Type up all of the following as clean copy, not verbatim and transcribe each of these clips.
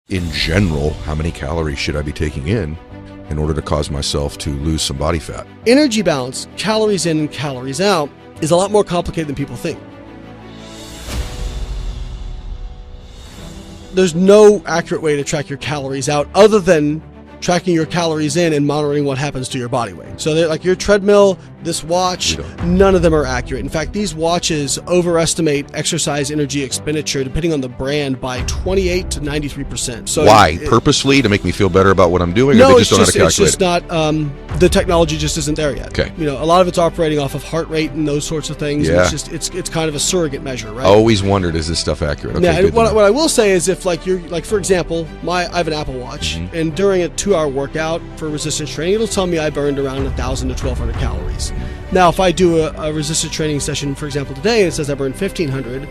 in general, how many calories should I be taking in order to cause myself to lose some body fat? Energy balance, calories in and calories out, is a lot more complicated than people think. There's no accurate way to track your calories out other than tracking your calories in and monitoring what happens to your body weight. So they're like your treadmill, this watch, none of them are accurate. In fact, these watches overestimate exercise energy expenditure, depending on the brand, by 28 to 93%. So why? Purposely to make me feel better about what I'm doing? No, or they just don't know how to calculate it's just not, the technology just isn't there yet. Okay. You know, a lot of it's operating off of heart rate and those sorts of things. Yeah. And it's kind of a surrogate measure, right? I always wondered, is this stuff accurate? Okay, yeah, and what I will say is if for example, I have an Apple Watch, and during a 2-hour workout for resistance training, it'll tell me I burned around 1,000 to 1,200 calories. Now, if I do a resistance training session, for example, today, and it says I burned 1,500,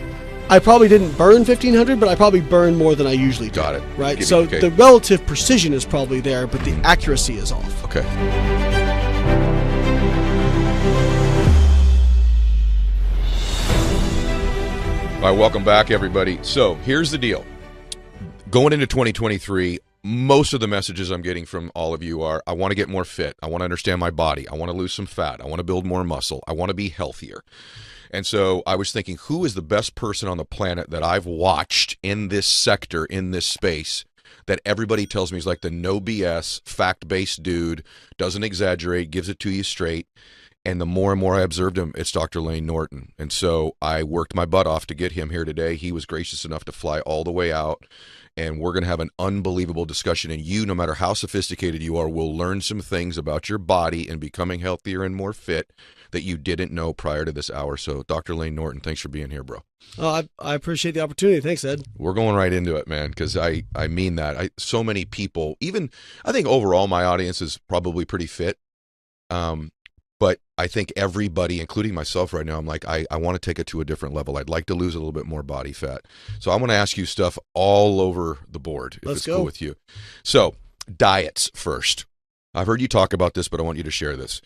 I probably didn't burn 1,500, but I probably burned more than I usually do. Got it. Right? So the relative precision is probably there, but the accuracy is off. Okay. All right, welcome back, everybody. So here's the deal. Going into 2023, most of the messages I'm getting from all of you are, I want to get more fit. I want to understand my body. I want to lose some fat. I want to build more muscle. I want to be healthier. And so I was thinking, who is the best person on the planet that I've watched in this sector, in this space, that everybody tells me is like the no BS, fact-based dude, doesn't exaggerate, gives it to you straight. And the more and more I observed him, it's Dr. Layne Norton. And so I worked my butt off to get him here today. He was gracious enough to fly all the way out. And we're going to have an unbelievable discussion. And you, no matter how sophisticated you are, will learn some things about your body and becoming healthier and more fit that you didn't know prior to this hour. So Dr. Layne Norton, thanks for being here, bro. I appreciate the opportunity. Thanks, Ed. We're going right into it, man, because I mean that. So many people, even I think overall my audience is probably pretty fit. But I think everybody, including myself right now, I'm like, I want to take it to a different level. I'd like to lose a little bit more body fat. So I want to ask you stuff all over the board, if it's cool with you. So diets first. I've heard you talk about this, but I want you to share this.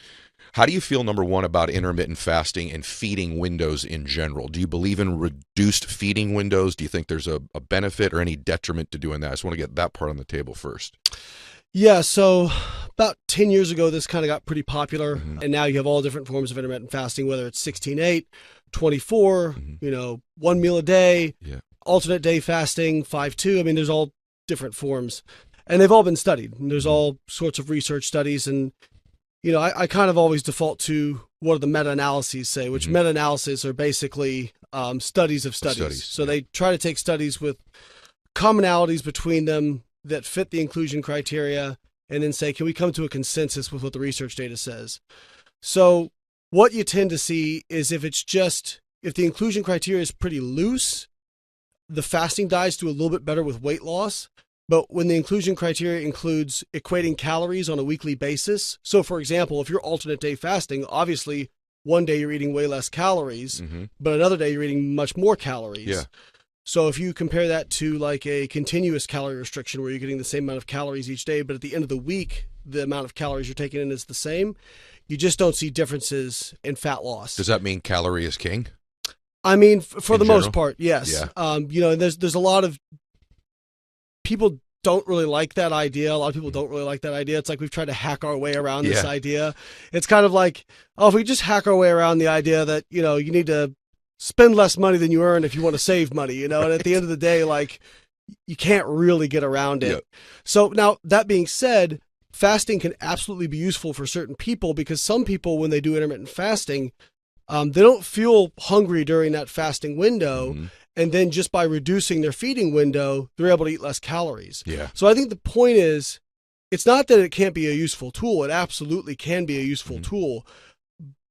How do you feel, number one, about intermittent fasting and feeding windows in general? Do you believe in reduced feeding windows? Do you think there's a benefit or any detriment to doing that? I just want to get that part on the table first. Yeah, so about 10 years ago, this kind of got pretty popular, and now you have all different forms of intermittent fasting, whether it's 16-8, 24, 1 meal a day, alternate day fasting, 5-2. I mean, there's all different forms, and they've all been studied, and there's all sorts of research studies, and, I kind of always default to what do the meta-analyses say, which meta-analyses are basically studies of studies. So they try to take studies with commonalities between them that fit the inclusion criteria and then say, can we come to a consensus with what the research data says? So what you tend to see is if the inclusion criteria is pretty loose, the fasting diets do a little bit better with weight loss. But when the inclusion criteria includes equating calories on a weekly basis, so for example, if you're alternate day fasting, obviously one day you're eating way less calories, but another day you're eating much more calories. Yeah. So if you compare that to like a continuous calorie restriction where you're getting the same amount of calories each day, but at the end of the week, the amount of calories you're taking in is the same, you just don't see differences in fat loss. Does that mean calorie is king? I mean, for the most part, yes. Yeah. There's a lot of people don't really like that idea. A lot of people don't really like that idea. It's like we've tried to hack our way around this idea. It's kind of like, if we just hack our way around the idea that, you need to spend less money than you earn if you want to save money, and at the end of the day, like, you can't really get around it. Yep. So now, that being said, fasting can absolutely be useful for certain people because some people, when they do intermittent fasting, they don't feel hungry during that fasting window. And then just by reducing their feeding window, they're able to eat less calories. Yeah. So I think the point is, it's not that it can't be a useful tool. It absolutely can be a useful tool,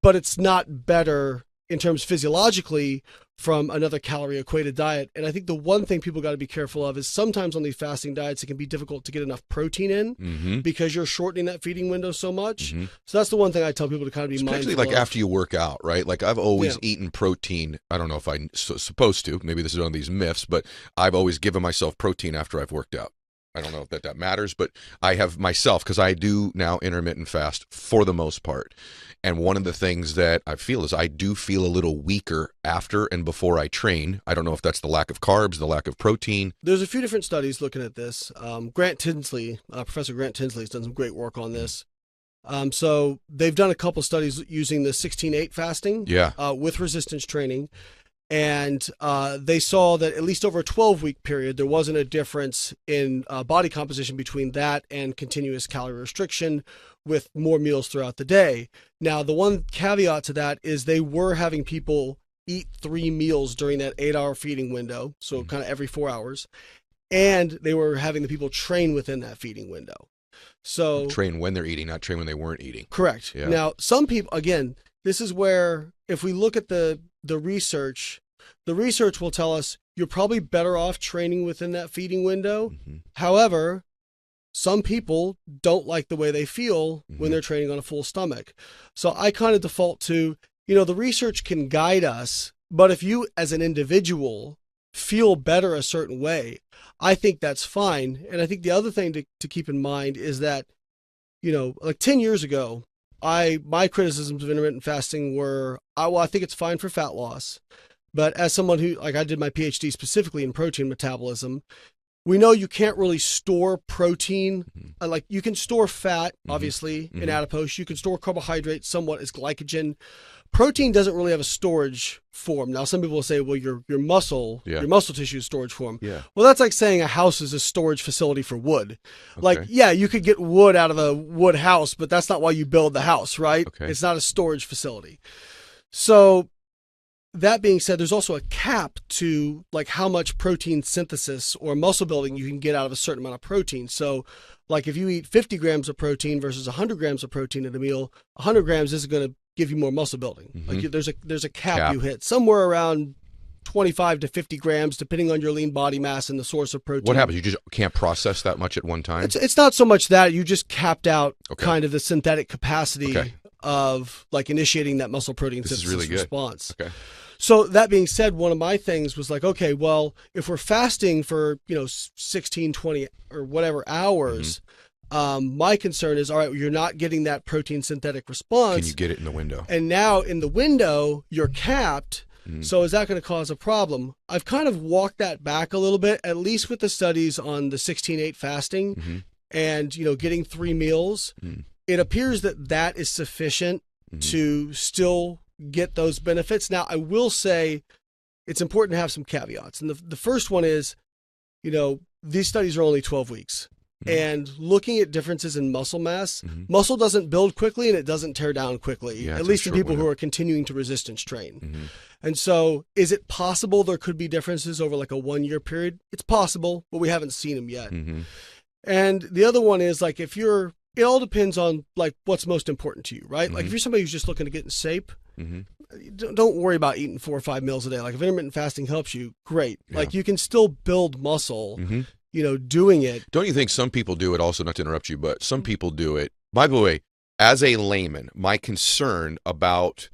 but it's not better in terms physiologically from another calorie equated diet. And I think the one thing people got to be careful of is sometimes on these fasting diets, it can be difficult to get enough protein in because you're shortening that feeding window so much. So that's the one thing I tell people to kind of be mindful of. Especially like after you work out, right? Like I've always eaten protein. I don't know if I'm supposed to, maybe this is one of these myths, but I've always given myself protein after I've worked out. I don't know if that matters, but I have myself, because I do now intermittent fast for the most part. And one of the things that I feel is I do feel a little weaker after and before I train. I don't know if that's the lack of carbs, the lack of protein. There's a few different studies looking at this. Grant Tinsley, Professor Grant Tinsley has done some great work on this. So they've done a couple studies using the 16-8 fasting with resistance training. And they saw that at least over a 12-week period, there wasn't a difference in body composition between that and continuous calorie restriction with more meals throughout the day. Now, the one caveat to that is they were having people eat 3 meals during that 8-hour feeding window, so kind of every 4 hours, and they were having the people train within that feeding window. So train when they're eating, not train when they weren't eating. Correct. Yeah. Now, some people, again, this is where if we look at the research will tell us you're probably better off training within that feeding window. Mm-hmm. However, some people don't like the way they feel when they're training on a full stomach. So I kind of default to, the research can guide us, but if you as an individual feel better a certain way, I think that's fine. And I think the other thing to keep in mind is that, like 10 years ago, my criticisms of intermittent fasting were, I think it's fine for fat loss. But as someone who, I did my PhD specifically in protein metabolism, we know you can't really store protein. Like you can store fat, obviously, in adipose. You can store carbohydrates somewhat as glycogen. Protein doesn't really have a storage form. Now, some people will say, well, your muscle tissue is storage form. Yeah. Well, that's like saying a house is a storage facility for wood. Okay. Like, you could get wood out of a wood house, but that's not why you build the house, right? Okay. It's not a storage facility. So that being said, there's also a cap to like how much protein synthesis or muscle building you can get out of a certain amount of protein. So like if you eat 50 grams of protein versus 100 grams of protein at a meal, 100 grams isn't going to give you more muscle building. Like there's a cap you hit somewhere around 25 to 50 grams, depending on your lean body mass and the source of protein. What happens? You just can't process that much at one time? It's not so much that. You just capped out kind of the synthetic capacity of like initiating that muscle protein synthesis response. Okay. So that being said, one of my things was like, okay, well, if we're fasting for, 16, 20 or whatever hours, my concern is, all right, you're not getting that protein synthetic response. Can you get it in the window? And now in the window, you're capped. So is that going to cause a problem? I've kind of walked that back a little bit, at least with the studies on the 16-8 fasting and, getting 3 meals. It appears that is sufficient to still get those benefits. Now, I will say it's important to have some caveats. And the first one is, these studies are only 12 weeks. And looking at differences in muscle mass, muscle doesn't build quickly and it doesn't tear down quickly, at least in people who are continuing to resistance train. And so is it possible there could be differences over like a 1-year period? It's possible, but we haven't seen them yet. And the other one is like it all depends on like what's most important to you, right? Like if you're somebody who's just looking to get in shape, don't worry about eating 4 or 5 meals a day. Like if intermittent fasting helps you, great. Like you can still build muscle, doing it. Don't you think some people do it also, not to interrupt you, but some people do it. By the way, as a layman, my concern about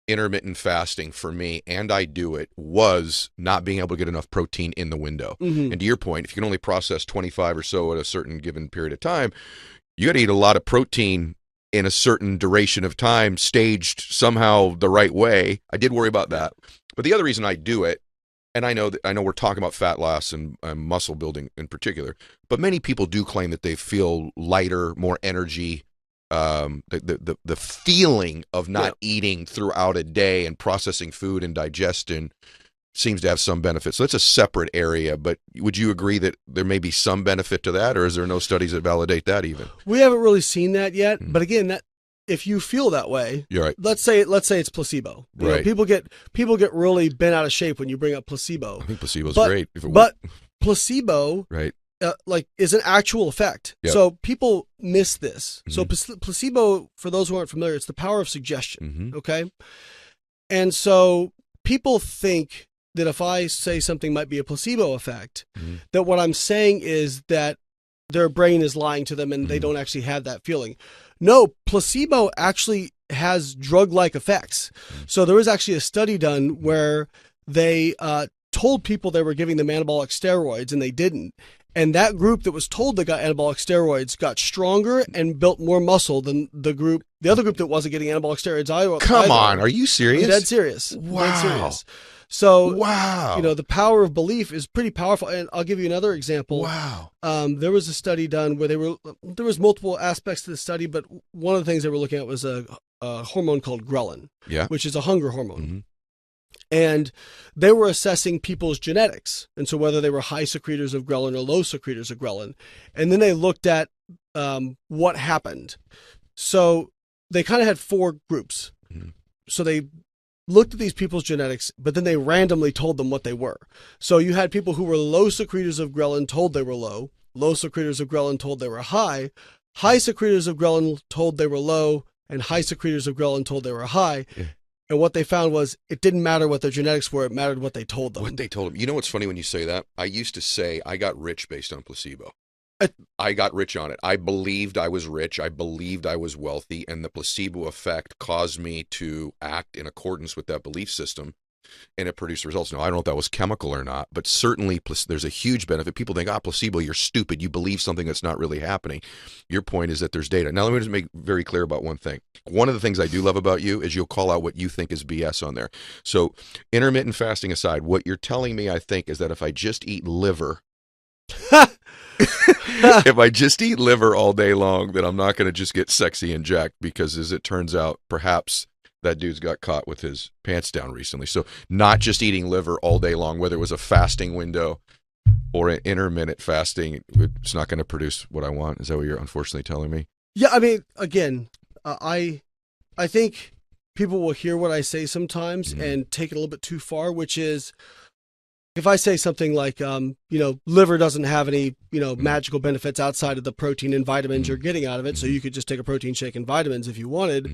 intermittent fasting for me, and I do it, was not being able to get enough protein in the window. And to your point, if you can only process 25 or so at a certain given period of time, you got to eat a lot of protein in a certain duration of time, staged somehow the right way. I did worry about that. But the other reason I do it, and I know we're talking about fat loss and muscle building in particular, but many people do claim that they feel lighter, more energy. The feeling of not eating throughout a day and processing food and digestion seems to have some benefit. So that's a separate area, but would you agree that there may be some benefit to that, or is there no studies that validate that even? We haven't really seen that yet, but again, that if you feel that way, you're right. Let's say it's placebo. You know, people get really bent out of shape when you bring up placebo. I think placebo's great. But placebo, right? Is an actual effect. Yep. So people miss this. So placebo, for those who aren't familiar, it's the power of suggestion. Okay, and so people think that if I say something might be a placebo effect, that what I'm saying is that their brain is lying to them and they don't actually have that feeling. No, placebo actually has drug-like effects. So there was actually a study done where they told people they were giving them anabolic steroids and they didn't. And that group that was told they got anabolic steroids got stronger and built more muscle than the other group that wasn't getting anabolic steroids either. Come on, are you serious? I'm dead serious. Wow. Dead serious. So, wow. The power of belief is pretty powerful. And I'll give you another example. Wow. There was a study done where there was multiple aspects to the study, but one of the things they were looking at was a hormone called ghrelin, which is a hunger hormone. Mm-hmm. And they were assessing people's genetics. And so whether they were high secretors of ghrelin or low secretors of ghrelin. And then they looked at what happened. So they kind of had 4 groups. Mm-hmm. So they looked at these people's genetics, but then they randomly told them what they were. So you had people who were low secretors of ghrelin told they were low secretors of ghrelin told they were high secretors of ghrelin told they were low, and high secretors of ghrelin told they were high. Yeah. And what they found was it didn't matter what their genetics were. It mattered what they told them. What they told them. You know what's funny when you say that? I used to say I got rich based on placebo. I got rich on it. I believed I was rich. I believed I was wealthy. And the placebo effect caused me to act in accordance with that belief system. And it produced results. Now, I don't know if that was chemical or not, but certainly there's a huge benefit. People think, placebo, you're stupid. You believe something that's not really happening. Your point is that there's data. Now, let me just make very clear about one thing. One of the things I do love about you is you'll call out what you think is BS on there. So intermittent fasting aside, what you're telling me, I think, is that if I just eat liver, if I just eat liver all day long, then I'm not going to just get sexy and jacked because, as it turns out, perhaps that dude's got caught with his pants down recently. So not just eating liver all day long, whether it was a fasting window or an intermittent fasting, it's not going to produce what I want. Is that what you're unfortunately telling me? Yeah, I mean, again, I think people will hear what I say sometimes and take it a little bit too far, which is if I say something like, liver doesn't have any, magical benefits outside of the protein and vitamins you're getting out of it, so you could just take a protein shake and vitamins if you wanted.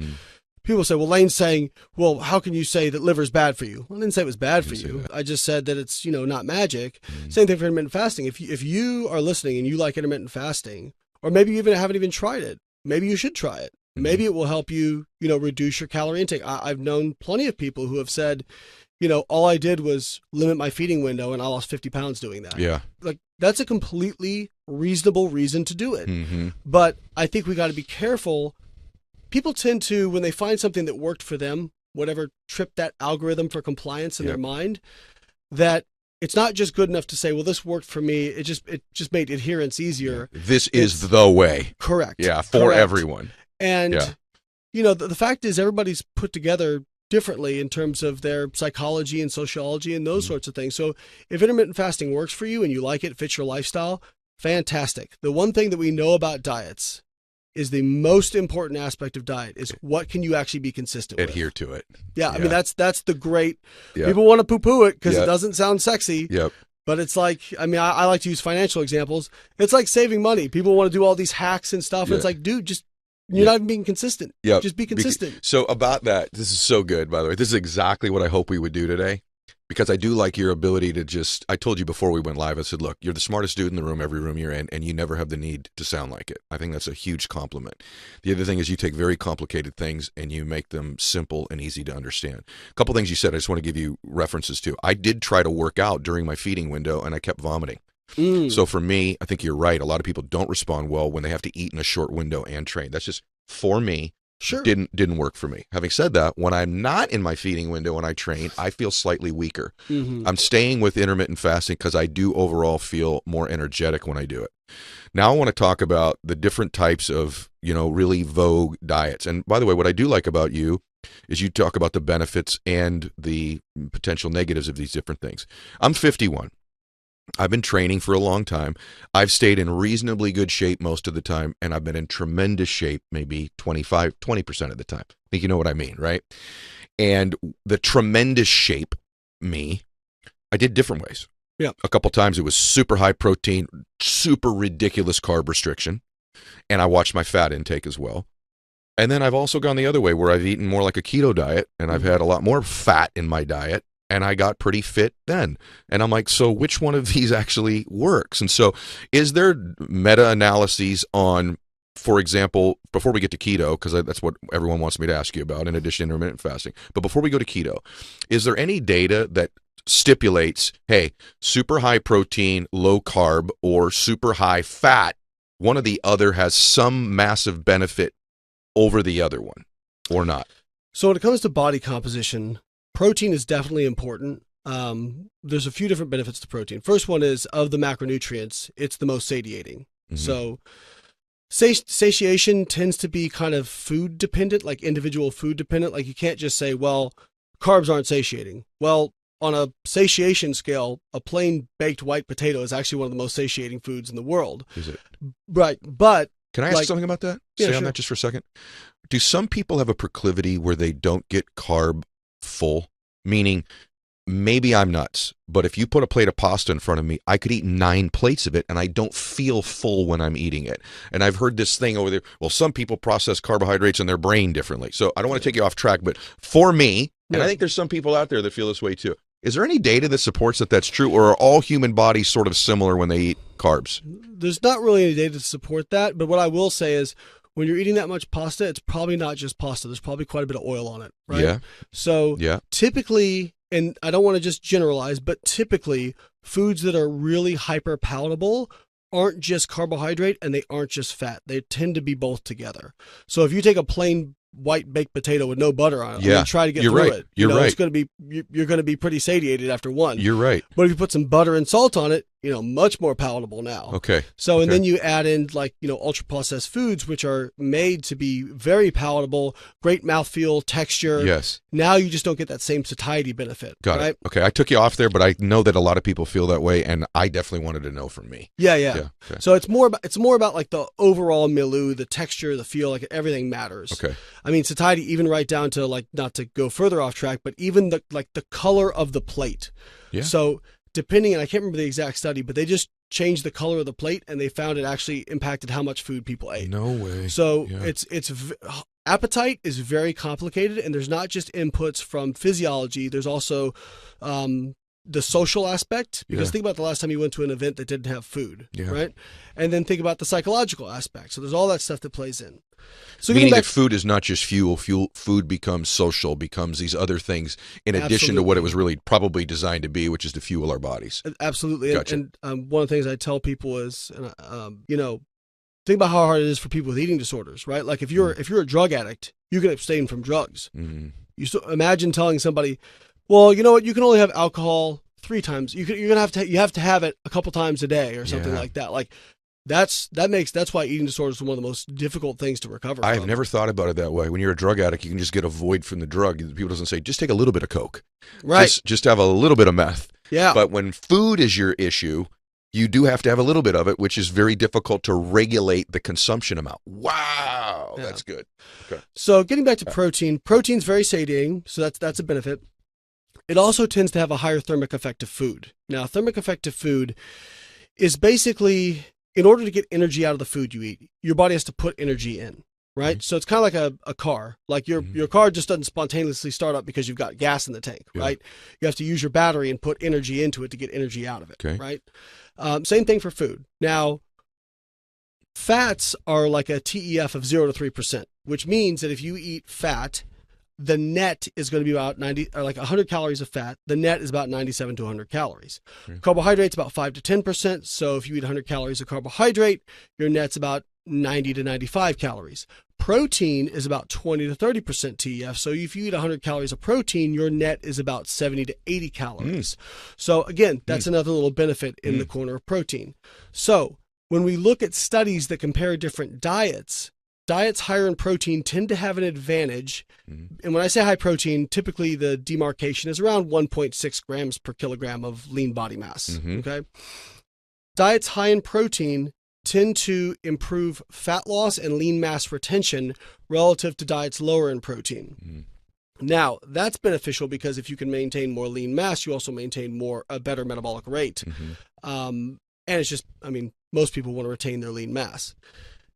People say, well, Layne's saying, well, how can you say that liver's bad for you? Well, I didn't say it was bad for you. I just said that it's, not magic. Same thing for intermittent fasting. If you are listening and you like intermittent fasting, or maybe you haven't even tried it, maybe you should try it. Maybe it will help you, reduce your calorie intake. I've known plenty of people who have said, all I did was limit my feeding window and I lost 50 pounds doing that. Yeah. Like, that's a completely reasonable reason to do it. But I think we got to be careful. People tend to, when they find something that worked for them, whatever tripped that algorithm for compliance in their mind, that it's not just good enough to say, well, this worked for me. It just made adherence easier. This is the way. Correct. Yeah, for everyone. And, the fact is everybody's put together differently in terms of their psychology and sociology and those sorts of things. So if intermittent fasting works for you and you like it, fits your lifestyle, fantastic. The one thing that we know about diets is the most important aspect of diet is what can you actually be consistent with? Adhere to it. Yeah, I mean, that's the great, people want to poo-poo it because it doesn't sound sexy. Yep. But it's like, I mean, I like to use financial examples. It's like saving money. People want to do all these hacks and stuff. And it's like, dude, you're not even being consistent. Yep. Just be consistent. So about that, this is so good, by the way. This is exactly what I hope we would do today. Because I do like your ability to I told you before we went live, I said, look, you're the smartest dude in the room, every room you're in, and you never have the need to sound like it. I think that's a huge compliment. The other thing is you take very complicated things and you make them simple and easy to understand. A couple things you said, I just want to give you references to. I did try to work out during my feeding window and I kept vomiting. So for me, I think you're right. A lot of people don't respond well when they have to eat in a short window and train. That's just, for me, didn't work for me. Having said that, when I'm not in my feeding window and I train, I feel slightly weaker. I'm staying with intermittent fasting because I do overall feel more energetic when I do it. Now I want to talk about the different types of, really vogue diets. And by the way, what I do like about you is you talk about the benefits and the potential negatives of these different things. I'm 51. I've been training for a long time. I've stayed in reasonably good shape most of the time, and I've been in tremendous shape maybe 20% of the time. I think you know what I mean, right? And the tremendous shape I did different ways. Yeah. A couple times it was super high protein, super ridiculous carb restriction, and I watched my fat intake as well. And then I've also gone the other way where I've eaten more like a keto diet, and I've had a lot more fat in my diet. And I got pretty fit then. And I'm like, so which one of these actually works? And so is there meta-analyses on, for example, before we get to keto, because that's what everyone wants me to ask you about in addition to intermittent fasting, but before we go to keto, is there any data that stipulates, hey, super high protein, low carb, or super high fat, one or the other has some massive benefit over the other one, or not? So when it comes to body composition, protein is definitely important. There's a few different benefits to protein. First one is, of the macronutrients, it's the most satiating. So satiation tends to be kind of food dependent, like individual food dependent. Like you can't just say, well, carbs aren't satiating. Well, on a satiation scale, a plain baked white potato is actually one of the most satiating foods in the world. Is it? Right. But can I ask something about that? Yeah, Stay on that just for a second. Do some people have a proclivity where they don't get carb full? Meaning, maybe I'm nuts, but if you put a plate of pasta in front of me, I could eat 9 plates of it, and I don't feel full when I'm eating it. And I've heard this thing over there, well, some people process carbohydrates in their brain differently. So I don't want to take you off track, but for me, and I think there's some people out there that feel this way too, is there any data that supports that that's true, or are all human bodies sort of similar when they eat carbs? There's not really any data to support that, but what I will say is, when you're eating that much pasta, it's probably not just pasta. There's probably quite a bit of oil on it, right? Yeah. So typically, and I don't want to just generalize, but typically foods that are really hyper palatable aren't just carbohydrate and they aren't just fat. They tend to be both together. So if you take a plain white baked potato with no butter on it, and try to get through it, it's going to be, you're going to be pretty satiated after one. You're right. But if you put some butter and salt on it, much more palatable now. Okay. So, and then you add in ultra processed foods, which are made to be very palatable, great mouthfeel, texture. Yes. Now you just don't get that same satiety benefit. Got it. Okay. I took you off there, but I know that a lot of people feel that way, and I definitely wanted to know from me. Yeah. Okay. So it's more about like the overall milieu, the texture, the feel, like everything matters. Okay. I mean, satiety, even right down to like, not to go further off track, but even the color of the plate. Yeah. So depending, and I can't remember the exact study, but they just changed the color of the plate and they found it actually impacted how much food people ate. No way. So appetite is very complicated, and there's not just inputs from physiology. There's also the social aspect, because think about the last time you went to an event that didn't have food, right? And then think about the psychological aspect. So there's all that stuff that plays in. So meaning that food is not just fuel. Food becomes social, becomes these other things in addition to what it was really probably designed to be, which is to fuel our bodies. Absolutely. Gotcha. And one of the things I tell people is, think about how hard it is for people with eating disorders, right? Like if you're a drug addict, you can abstain from drugs. You imagine telling somebody, well, you know what, you can only have alcohol 3 times. You have to have it a couple times a day or something like that. Like that's why eating disorders is one of the most difficult things to recover from. I've never thought about it that way. When you're a drug addict, you can just get a void from the drug. People doesn't say, just take a little bit of Coke. Right. Just have a little bit of meth. Yeah. But when food is your issue, you do have to have a little bit of it, which is very difficult to regulate the consumption amount. Wow. That's good. Okay. So getting back to protein's very satiating, so that's a benefit. It also tends to have a higher thermic effect of food. Now, thermic effect of food is basically, in order to get energy out of the food you eat, your body has to put energy in, right? So it's kind of like a car. Like your car just doesn't spontaneously start up because you've got gas in the tank, right? You have to use your battery and put energy into it to get energy out of it, right? Same thing for food. Now, fats are like a TEF of 0 to 3%, which means that if you eat fat, the net is going to be about 100 calories of fat. The net is about 97 to 100 calories. Carbohydrates about 5 to 10%. So if you eat 100 calories of carbohydrate, your net's about 90 to 95 calories. Protein is about 20 to 30% TEF. So if you eat 100 calories of protein, your net is about 70 to 80 calories. So again, that's another little benefit in the corner of protein. So when we look at studies that compare different diets higher in protein tend to have an advantage. And when I say high protein, typically the demarcation is around 1.6 grams per kilogram of lean body mass. Okay. Diets high in protein tend to improve fat loss and lean mass retention relative to diets lower in protein. Now, that's beneficial because if you can maintain more lean mass, you also maintain a better metabolic rate. And it's just, most people want to retain their lean mass.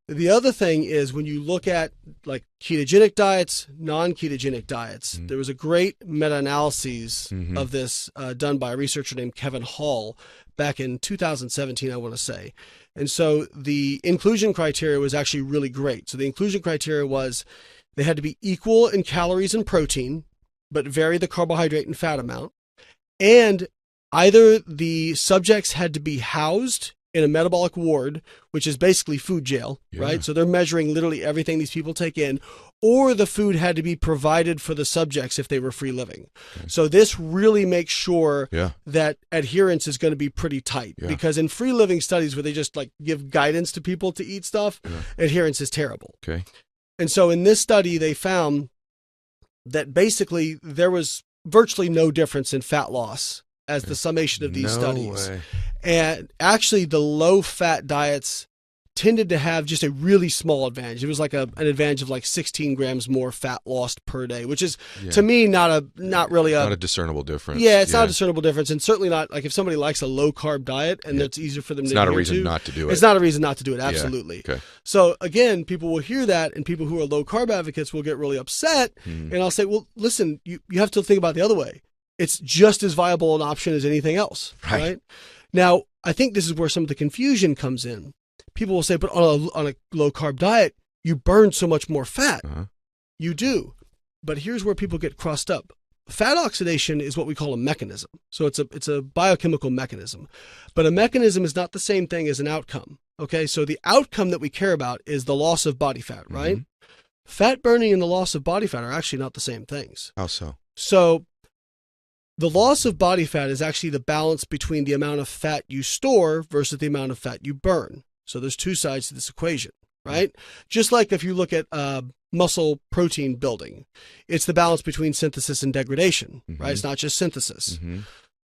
The other thing is when you look at like ketogenic diets, non-ketogenic diets, there was a great meta-analysis of this done by a researcher named Kevin Hall back in 2017, I want to say. And so the inclusion criteria was actually really great. So the inclusion criteria was they had to be equal in calories and protein, but vary the carbohydrate and fat amount. And either the subjects had to be housed in a metabolic ward, which is basically food jail, right? So they're measuring literally everything these people take in, or the food had to be provided for the subjects if they were free living. Okay. So this really makes sure that adherence is going to be pretty tight, because in free living studies where they just like give guidance to people to eat stuff, adherence is terrible. Okay. And so in this study, they found that basically there was virtually no difference in fat loss as the summation of these studies. Way. And actually the low fat diets tended to have just a really small advantage. It was like an advantage of like 16 grams more fat lost per day, which is to me not a discernible difference. Yeah, it's not a discernible difference, and certainly not like if somebody likes a low carb diet and it's easier for them to. It's not a reason not to do it. It's not a reason not to do it. Absolutely. Yeah. Okay. So again, people will hear that, and people who are low carb advocates will get really upset, and I'll say, well, listen, you have to think about it the other way. It's just as viable an option as anything else, right? Now, I think this is where some of the confusion comes in. People will say, but on a low carb diet, you burn so much more fat. You do. But here's where people get crossed up. Fat oxidation is what we call a mechanism. So it's a biochemical mechanism. But a mechanism is not the same thing as an outcome. Okay, so the outcome that we care about is the loss of body fat, right? Fat burning and the loss of body fat are actually not the same things. How so? So the loss of body fat is actually the balance between the amount of fat you store versus the amount of fat you burn. So there's two sides to this equation, right? Just like if you look at muscle protein building, it's the balance between synthesis and degradation, right? It's not just synthesis.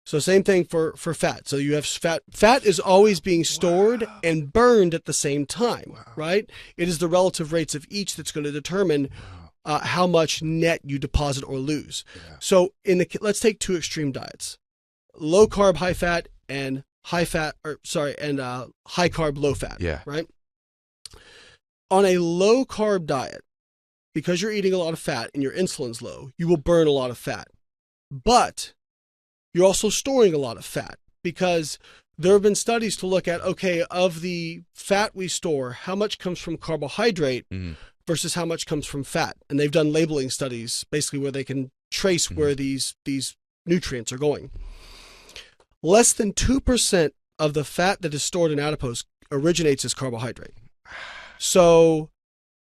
So same thing for fat. So you have fat. Fat is always being stored and burned at the same time, right? It is the relative rates of each that's going to determine how much net you deposit or lose. So let's take two extreme diets: low carb, high fat, and high carb, low fat. Right. On a low carb diet, because you're eating a lot of fat and your insulin's low, you will burn a lot of fat, but you're also storing a lot of fat, because there have been studies to look at, okay, of the fat we store, how much comes from carbohydrate versus how much comes from fat. And they've done labeling studies basically where they can trace where these nutrients are going. Less than 2% of the fat that is stored in adipose originates as carbohydrate. So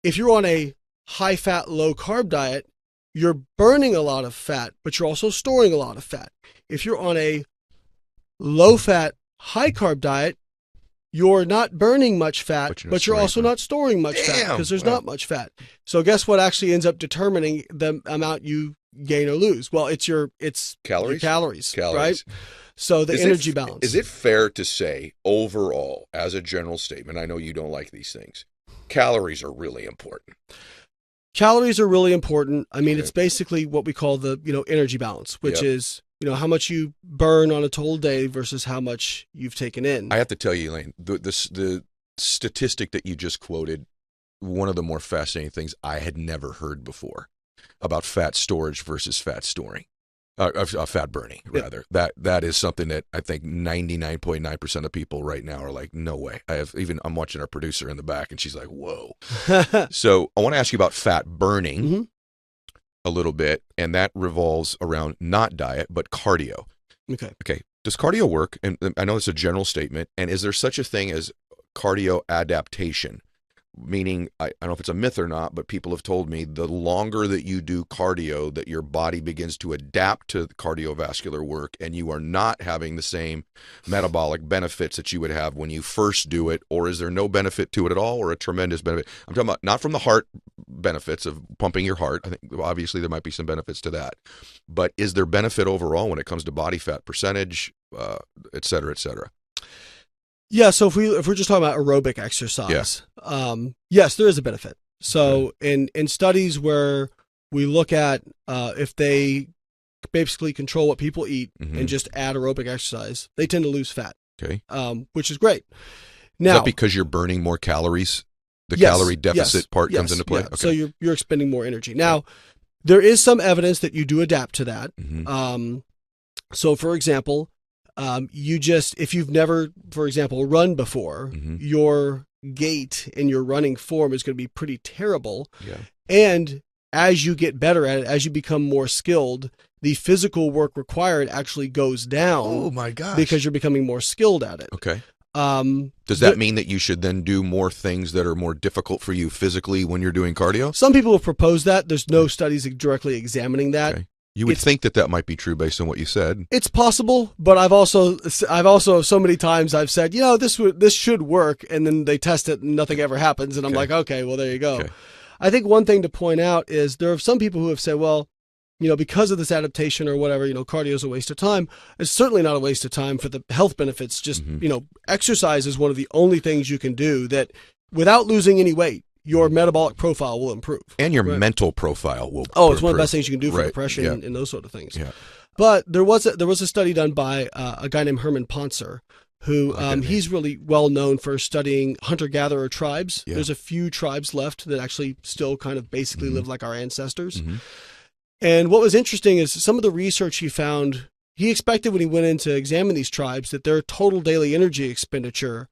if you're on a high fat, low carb diet, you're burning a lot of fat, but you're also storing a lot of fat. If you're on a low fat, high carb diet, you're not burning much fat, but you're also not storing much fat because there's not much fat. So guess what actually ends up determining the amount you gain or lose? Well, it's calories, right? So the energy balance. Is it fair to say overall, as a general statement, I know you don't like these things, calories are really important? Calories are really important. I mean, it's basically what we call the, energy balance, which is, how much you burn on a total day versus how much you've taken in. I have to tell you, Layne, the statistic that you just quoted, one of the more fascinating things I had never heard before about fat storage versus fat storing, fat burning, rather. That is something that I think 99.9% of people right now are like, no way. I'm watching our producer in the back and she's like, whoa. So I want to ask you about fat burning a little bit, and that revolves around not diet, but cardio. Okay. Does cardio work? And I know it's a general statement. And is there such a thing as cardio adaptation? Meaning, I don't know if it's a myth or not, but people have told me the longer that you do cardio, that your body begins to adapt to cardiovascular work, and you are not having the same metabolic benefits that you would have when you first do it. Or is there no benefit to it at all, or a tremendous benefit? I'm talking about not from the heart benefits of pumping your heart. I think obviously there might be some benefits to that, but is there benefit overall when it comes to body fat percentage, et cetera, et cetera? Yeah, so if we're just talking about aerobic exercise, yes, there is a benefit. So in studies where we look at if they basically control what people eat and just add aerobic exercise, they tend to lose fat. Okay, which is great. Now, is that because you're burning more calories? The calorie deficit part comes into play. Yeah. Okay. So you're expending more energy. Now, there is some evidence that you do adapt to that. So, for example, if you've never, for example, run before, your gait and your running form is going to be pretty terrible. And as you get better at it, as you become more skilled, the physical work required actually goes down. Oh my gosh. Because you're becoming more skilled at it. Okay. Does that mean that you should then do more things that are more difficult for you physically when you're doing cardio? Some people have proposed that. There's no studies directly examining that. Okay. You would think that might be true based on what you said. It's possible, but I've also so many times I've said, this should work, and then they test it and nothing ever happens, and I'm like, okay, well there you go. Okay. I think one thing to point out is there are some people who have said, well, because of this adaptation or whatever, cardio is a waste of time. It's certainly not a waste of time for the health benefits. Just, exercise is one of the only things you can do that without losing any weight, your metabolic profile will improve. And your mental profile will improve. It's one of the best things you can do for depression and those sort of things. Yeah. But there was a study done by a guy named Herman Poncer, who he's really well known for studying hunter-gatherer tribes. Yeah. There's a few tribes left that actually still kind of basically live like our ancestors. Mm-hmm. And what was interesting is some of the research he found, he expected when he went in to examine these tribes that their total daily energy expenditure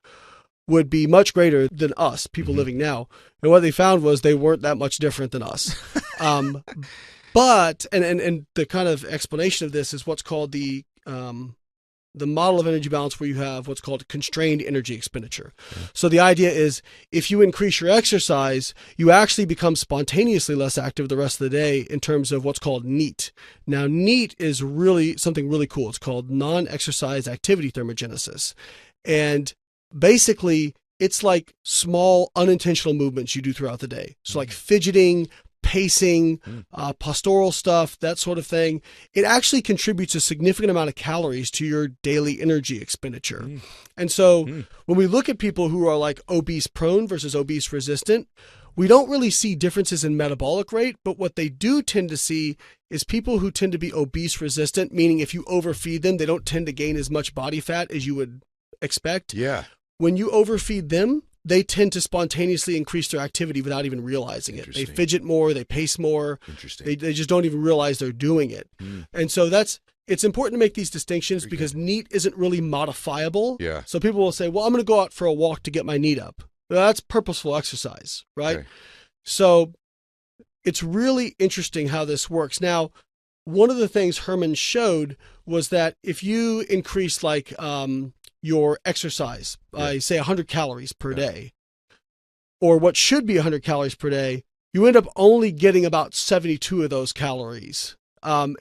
would be much greater than us, people living now. And what they found was they weren't that much different than us. But the kind of explanation of this is what's called the model of energy balance, where you have what's called constrained energy expenditure. So the idea is if you increase your exercise, you actually become spontaneously less active the rest of the day in terms of what's called NEAT. Now, NEAT is really something really cool. It's called non-exercise activity thermogenesis. And basically, it's like small unintentional movements you do throughout the day. So like fidgeting, pacing, postural stuff, that sort of thing. It actually contributes a significant amount of calories to your daily energy expenditure. And so when we look at people who are like obese prone versus obese resistant, we don't really see differences in metabolic rate, but what they do tend to see is people who tend to be obese resistant, meaning if you overfeed them, they don't tend to gain as much body fat as you would expect. Yeah. When you overfeed them, they tend to spontaneously increase their activity without even realizing it. They fidget more, they pace more. They just don't even realize they're doing it. And so it's important to make these distinctions because NEAT isn't really modifiable. Yeah. So people will say, well, I'm going to go out for a walk to get my NEAT up. Well, that's purposeful exercise, right? Okay. So it's really interesting how this works. Now, one of the things Herman showed was that if you increase like your exercise by say 100 calories per day, or what should be 100 calories per day, you end up only getting about 72 of those calories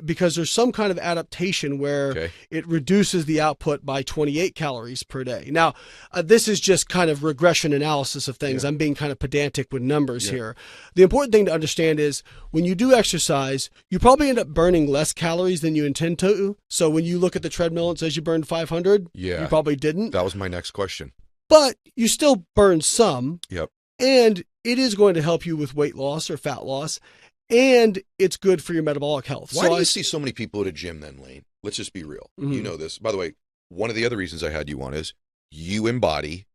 because there's some kind of adaptation where it reduces the output by 28 calories per day. Now, this is just kind of regression analysis of things. I'm being kind of pedantic with numbers here. The important thing to understand is when you do exercise, you probably end up burning less calories than you intend to. So when you look at the treadmill and it says you burned 500, you probably didn't. That was my next question. But you still burn some. Yep. And it is going to help you with weight loss or fat loss. And it's good for your metabolic health. Why do you see so many people at a gym then, Layne? Let's just be real. You know this. By the way, one of the other reasons I had you on is you embody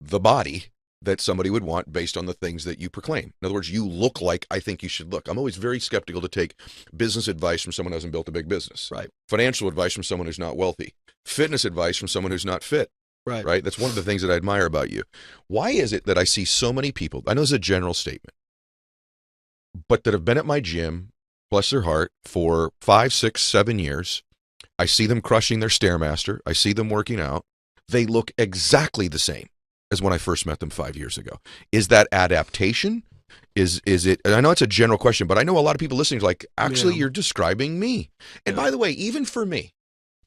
the body that somebody would want based on the things that you proclaim. In other words, you look like I think you should look. I'm always very skeptical to take business advice from someone who hasn't built a big business. Right. Financial advice from someone who's not wealthy. Fitness advice from someone who's not fit. Right. That's one of the things that I admire about you. Why is it that I see so many people, I know it's a general statement, but that have been at my gym, bless their heart, for 5, 6, 7 years. I see them crushing their Stairmaster. I see them working out. They look exactly the same as when I first met them 5 years ago. Is that adaptation? Is it, and I know it's a general question, but I know a lot of people listening are like, actually, you're describing me. And by the way, even for me,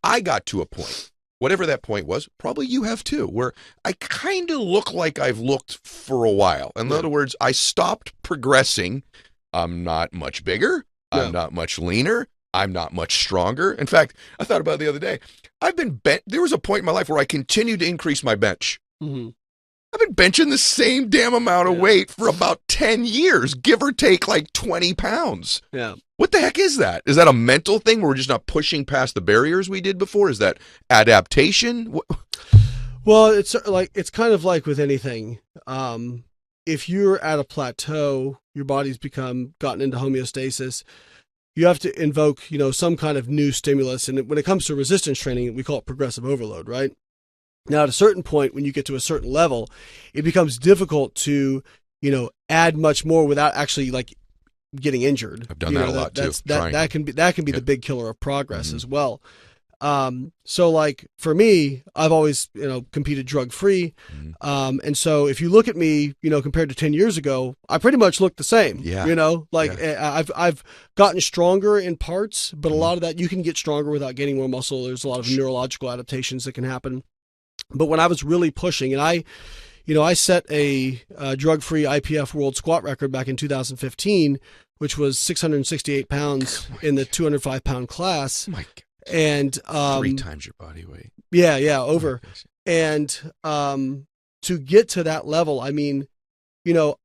I got to a point, whatever that point was, probably you have too, where I kind of look like I've looked for a while. In other words, I stopped progressing. I'm not much bigger. I'm not much leaner. I'm not much stronger. In fact, I thought about it the other day. I've been bent. There was a point in my life where I continued to increase my bench. I've been benching the same damn amount of weight for about 10 years, give or take like 20 pounds. What the heck is that? Is that a mental thing where we're just not pushing past the barriers we did before? Is that adaptation? Well, it's kind of like with anything. If you're at a plateau, your body's gotten into homeostasis, you have to invoke, some kind of new stimulus. And when it comes to resistance training, we call it progressive overload, right? Now, at a certain point, when you get to a certain level, it becomes difficult to, add much more without actually getting injured. I've done that a lot too. That can be the big killer of progress as well. So like for me, I've always, competed drug free. And so if you look at me, compared to 10 years ago, I pretty much look the same. I've gotten stronger in parts, but a lot of that you can get stronger without gaining more muscle. There's a lot of neurological adaptations that can happen. But when I was really pushing, and I set a drug-free IPF world squat record back in 2015, which was 668 pounds in the 205-pound class. Oh my God. And 3 times your body weight. Yeah, over. And to get to that level, I mean, before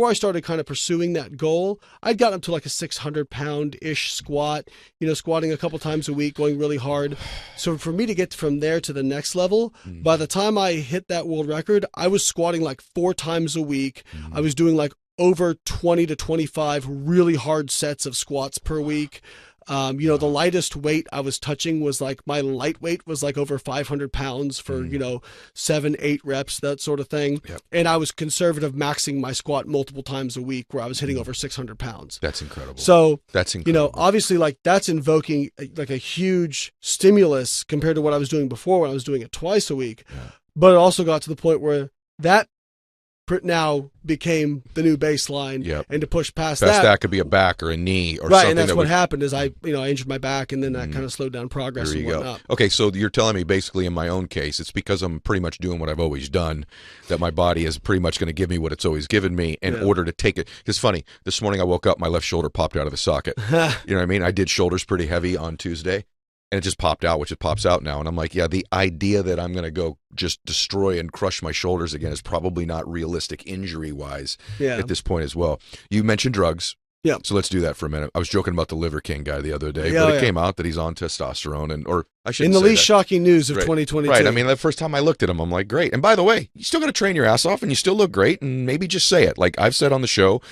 I started kind of pursuing that goal, I'd gotten up to like a 600-pound-ish squat, squatting a couple times a week, going really hard. So for me to get from there to the next level, by the time I hit that world record, I was squatting like 4 times a week. I was doing like over 20 to 25 really hard sets of squats per week. The lightest weight I was touching was like, my light weight was like over 500 pounds for, 7-8 reps, that sort of thing. Yep. And I was conservative, maxing my squat multiple times a week where I was hitting over 600 pounds. That's incredible. So that's incredible. Obviously like that's invoking like a huge stimulus compared to what I was doing before when I was doing it twice a week. Yeah. But it also got to the point where that now became the new baseline. Yep. And to push past that could be a back or a knee or right, something. And that's what happened is I injured my back, and then that kind of slowed down progress and whatnot. Okay, so you're telling me basically in my own case, it's because I'm pretty much doing what I've always done, that my body is pretty much going to give me what it's always given me in order to take it. It's funny, this morning I woke up, my left shoulder popped out of the socket. You know what I mean? I did shoulders pretty heavy on Tuesday. And it just popped out, which it pops out now. And I'm like, yeah, the idea that I'm going to go just destroy and crush my shoulders again is probably not realistic injury-wise at this point as well. You mentioned drugs. Yeah. So let's do that for a minute. I was joking about the Liver King guy the other day, but it came out that he's on testosterone, or I shouldn't say in the least shocking news of 2022. Right. I mean, the first time I looked at him, I'm like, great. And by the way, you still got to train your ass off, and you still look great, and maybe just say it. Like I've said on the show,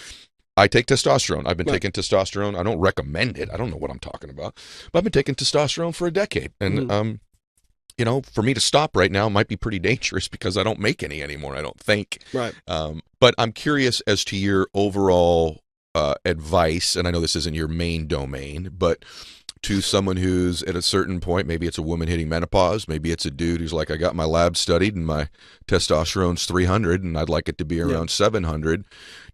I take testosterone. I've been taking testosterone. I don't recommend it. I don't know what I'm talking about. But I've been taking testosterone for a decade. And, for me to stop right now might be pretty dangerous because I don't make any anymore, I don't think. Right. But I'm curious as to your overall advice, and I know this isn't your main domain, but to someone who's at a certain point, maybe it's a woman hitting menopause, maybe it's a dude who's like, I got my lab studied and my testosterone's 300 and I'd like it to be around 700.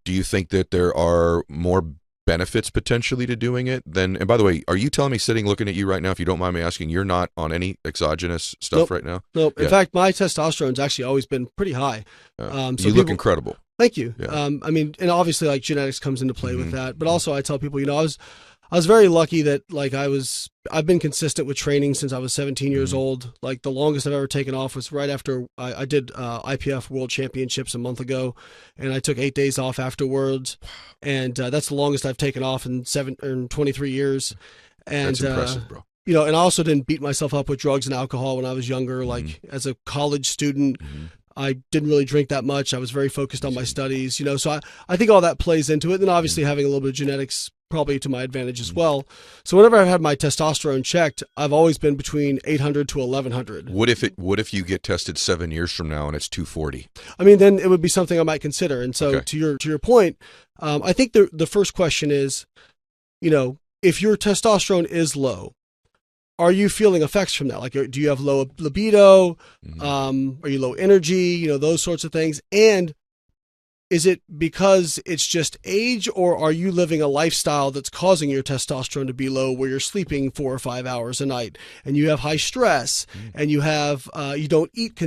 Do you think that there are more benefits potentially to doing it than, and by the way, are you telling me sitting looking at you right now, if you don't mind me asking, you're not on any exogenous stuff right now? Nope. In fact, my testosterone's actually always been pretty high. So you look incredible. Thank you. Yeah. I mean, and obviously like genetics comes into play with that, but also I tell people, I was very lucky that I've been consistent with training since I was 17 years old. Like the longest I've ever taken off was right after I did IPF World Championships a month ago, and I took 8 days off afterwards, and that's the longest I've taken off in 23 years. And that's impressive, bro. And I also didn't beat myself up with drugs and alcohol when I was younger. Like as a college student, I didn't really drink that much. I was very focused on my studies, so I think all that plays into it. And obviously having a little bit of genetics probably to my advantage as well. So whenever I've had my testosterone checked, I've always been between 800 to 1100. What if you get tested 7 years from now and it's 240? I mean, then it would be something I might consider. And so to your point, I think the first question is, if your testosterone is low, are you feeling effects from that? Like, do you have low libido? Are you low energy? Those sorts of things. And is it because it's just age, or are you living a lifestyle that's causing your testosterone to be low, where you're sleeping 4 or 5 hours a night and you have high stress and you have, you don't eat,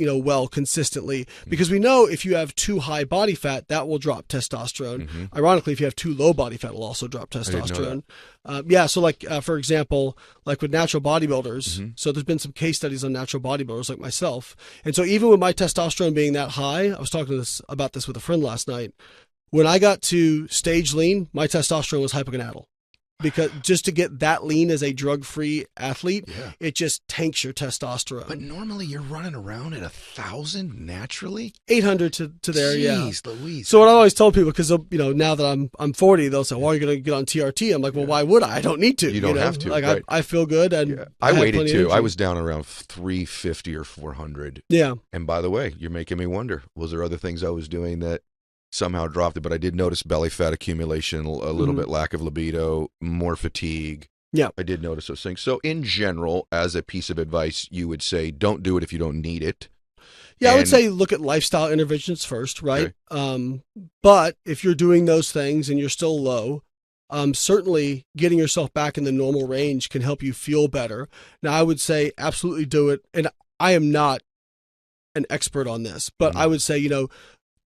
well consistently? Because we know if you have too high body fat, that will drop testosterone. Ironically, if you have too low body fat, it will also drop testosterone. So like, for example, like with natural bodybuilders, so there's been some case studies on natural bodybuilders like myself. And so even with my testosterone being that high, I was talking about this with a friend last night. When I got to stage lean, my testosterone was hypogonadal. Because just to get that lean as a drug-free athlete, it just tanks your testosterone. But normally you're running around at 1,000 naturally? 800 to there, Jeez, Louise. So what I always tell people, because now that I'm 40, they'll say, well, are you going to get on TRT? I'm like, well, why would I? I don't need to. You don't have to. Like, right. I feel good. And I waited too. I was down around 350 or 400. Yeah. And by the way, you're making me wonder, was there other things I was doing that somehow dropped it, but I did notice belly fat accumulation, a little bit lack of libido, more fatigue. Yeah. I did notice those things. So in general, as a piece of advice, you would say don't do it if you don't need it. Yeah, I would say look at lifestyle interventions first, right? Okay. But if you're doing those things and you're still low, certainly getting yourself back in the normal range can help you feel better. Now, I would say absolutely do it. And I am not an expert on this, but I would say,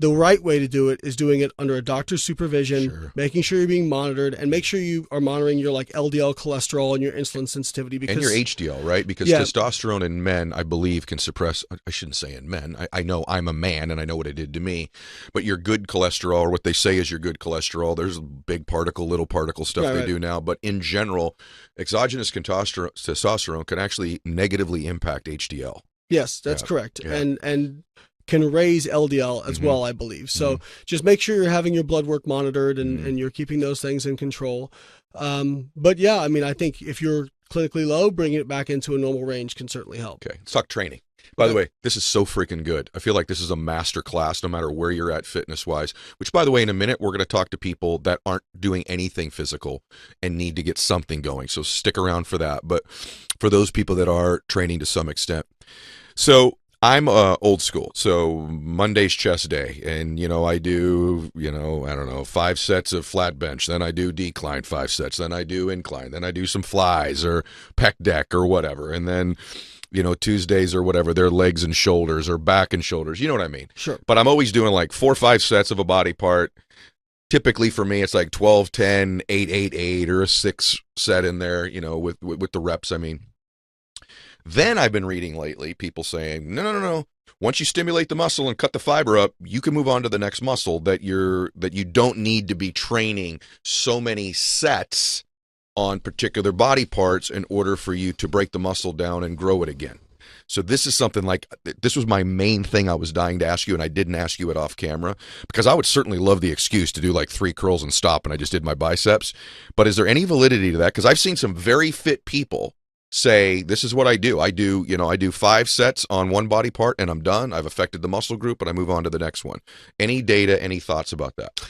the right way to do it is doing it under a doctor's supervision, making sure you're being monitored, and make sure you are monitoring your LDL cholesterol and your insulin sensitivity. And your HDL, right? Because testosterone in men, I believe, can suppress, I shouldn't say in men. I know I'm a man and I know what it did to me, but your good cholesterol, or what they say is your good cholesterol, there's big particle, little particle stuff they do now. But in general, exogenous testosterone can actually negatively impact HDL. Yes, that's correct. Yeah. And can raise LDL as well, I believe. So just make sure you're having your blood work monitored and you're keeping those things in control. But yeah, I mean, I think if you're clinically low, bringing it back into a normal range can certainly help. Okay, let's talk training. By the way, this is so freaking good. I feel like this is a master class no matter where you're at fitness-wise, which, by the way, in a minute, we're going to talk to people that aren't doing anything physical and need to get something going. So stick around for that. But for those people that are training to some extent. So I'm old school. So Monday's chest day, and I do, I don't know, 5 sets of flat bench. Then I do decline 5 sets. Then I do incline. Then I do some flies or pec deck or whatever. And then, Tuesdays or whatever, they're legs and shoulders or back and shoulders. You know what I mean? Sure. But I'm always doing like 4 or 5 sets of a body part. Typically for me, it's like 12, 10, 8, 8, 8, or a 6 set in there, with the reps, I mean. Then I've been reading lately people saying, no. Once you stimulate the muscle and cut the fiber up, you can move on to the next muscle, that you don't need to be training so many sets on particular body parts in order for you to break the muscle down and grow it again. So this is something this was my main thing I was dying to ask you, and I didn't ask you it off camera, because I would certainly love the excuse to do like 3 curls and stop and I just did my biceps. But is there any validity to that? Because I've seen some very fit people say, this is what I do. I do 5 sets on one body part and I'm done. I've affected the muscle group and I move on to the next one. Any data, any thoughts about that?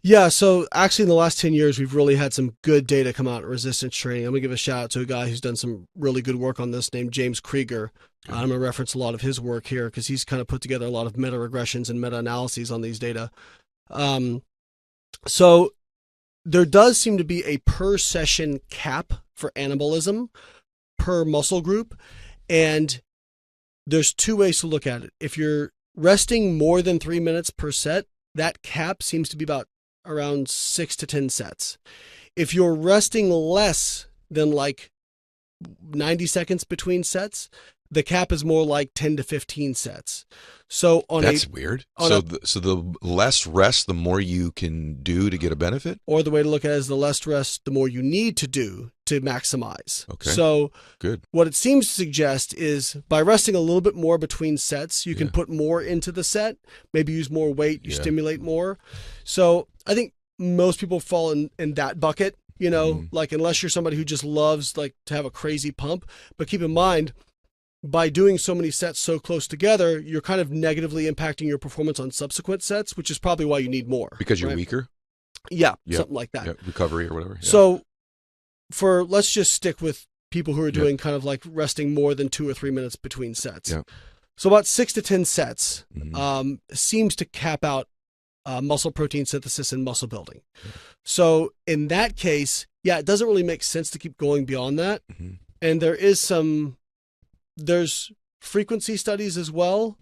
Yeah, so actually in the last 10 years, we've really had some good data come out in resistance training. I'm going to give a shout out to a guy who's done some really good work on this named James Krieger. I'm going to reference a lot of his work here because he's kind of put together a lot of meta-regressions and meta-analyses on these data. So there does seem to be a per session cap for anabolism per muscle group, and there's 2 ways to look at it. If you're resting more than 3 minutes per set, that cap seems to be around 6 to 10 sets. If you're resting less than 90 seconds between sets, the cap is more like 10 to 15 sets. So that's weird. So the less rest, the more you can do to get a benefit? Or the way to look at it is the less rest, the more you need to do to maximize. Okay. So good. What it seems to suggest is by resting a little bit more between sets, you can put more into the set, maybe use more weight, you stimulate more. So I think most people fall in that bucket, unless you're somebody who just loves to have a crazy pump. But keep in mind, by doing so many sets so close together, you're kind of negatively impacting your performance on subsequent sets, which is probably why you need more. Because you're weaker? Yeah, something like that. Yeah, recovery or whatever. Yeah. So let's just stick with people who are doing kind of resting more than 2 or 3 minutes between sets. Yeah. So about 6 to 10 sets seems to cap out muscle protein synthesis and muscle building. Yeah. So in that case, it doesn't really make sense to keep going beyond that. Mm-hmm. And there's frequency studies as well.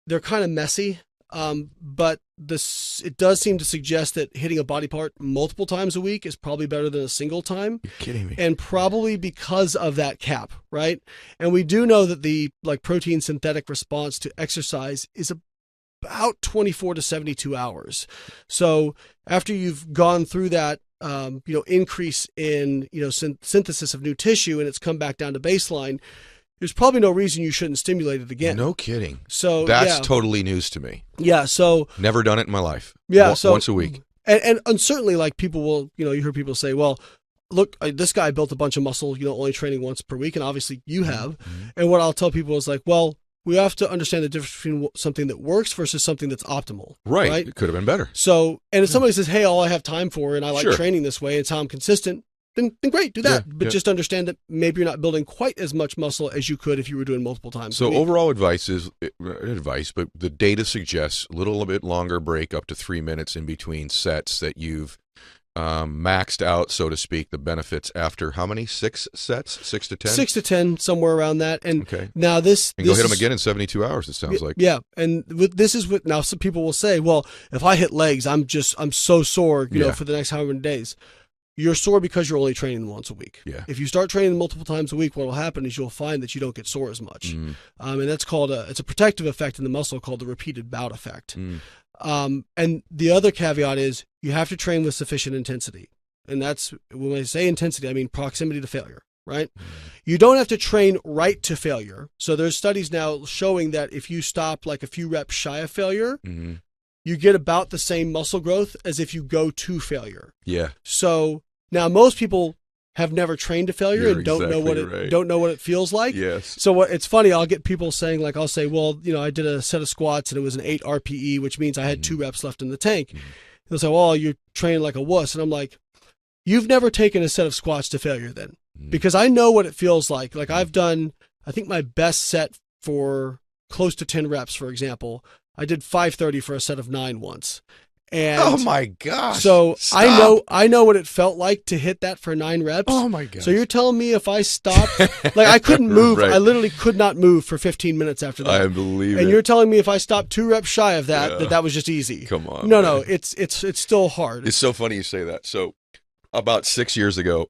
They're kind of messy, but it does seem to suggest that hitting a body part multiple times a week is probably better than a single time. You're kidding me. And probably because of that cap, right? And we do know that the protein synthetic response to exercise is about 24 to 72 hours. So after you've gone through that, increase in, synthesis of new tissue and it's come back down to baseline, there's probably no reason you shouldn't stimulate it again. No kidding. So that's totally news to me. Yeah. So never done it in my life. Yeah. Once a week. And certainly people will, you hear people say, well, look, this guy built a bunch of muscle, only training once per week. And obviously you have. Mm-hmm. And what I'll tell people is well, we have to understand the difference between something that works versus something that's optimal. Right. It could have been better. So, and if somebody says, hey, all I have time for, and I like Sure. training this way, it's how I'm consistent, then great, do that. Yeah, But yeah. just understand that maybe you're not building quite as much muscle as you could if you were doing multiple times. So overall advice is but the data suggests a little bit longer break, up to 3 minutes in between sets, that you've maxed out, so to speak, the benefits after how many? 6 sets? 6 to 10? 6 to 10, somewhere around that. And Okay. now this... And go this hit them is- again in 72 hours, it sounds like. Yeah, and this is what now some people will say, well, if I hit legs, I'm so sore, you know, Yeah. for the next however many days. You're sore because you're only training them once a week. Yeah. If you start training them multiple times a week, what will happen is you'll find that you don't get sore as much. And that's called it's a protective effect in the muscle called the repeated bout effect. And the other caveat is you have to train with sufficient intensity. And that's, when I say intensity, I mean proximity to failure, right? You don't have to train right to failure. So there's studies now showing that if you stop like a few reps shy of failure, you get about the same muscle growth as if you go to failure. Yeah. So now most people have never trained to failure You're and don't know what exactly right. don't know what it feels like. Yes. So it's funny, I'll get people saying, like, I'll say, well, you know, I did a set of squats and it was an 8 RPE, which means I had 2 reps left in the tank. They'll say, well, you're training like a wuss. And I'm like, you've never taken a set of squats to failure then, because I know what it feels like. Like I've done, I think my best set for close to 10 reps, for example, I did 530 for a set of 9 once. And Oh my gosh. so Stop. I know what it felt like to hit that for 9 reps. Oh my gosh. So you're telling me if I stopped, like I couldn't move, Right. I literally could not move for 15 minutes after that. I believe And it. you're telling me if I stopped 2 reps shy of that, Yeah. that was just easy. Come on. No, man. it's still hard. It's so funny you say that. So about 6 years ago,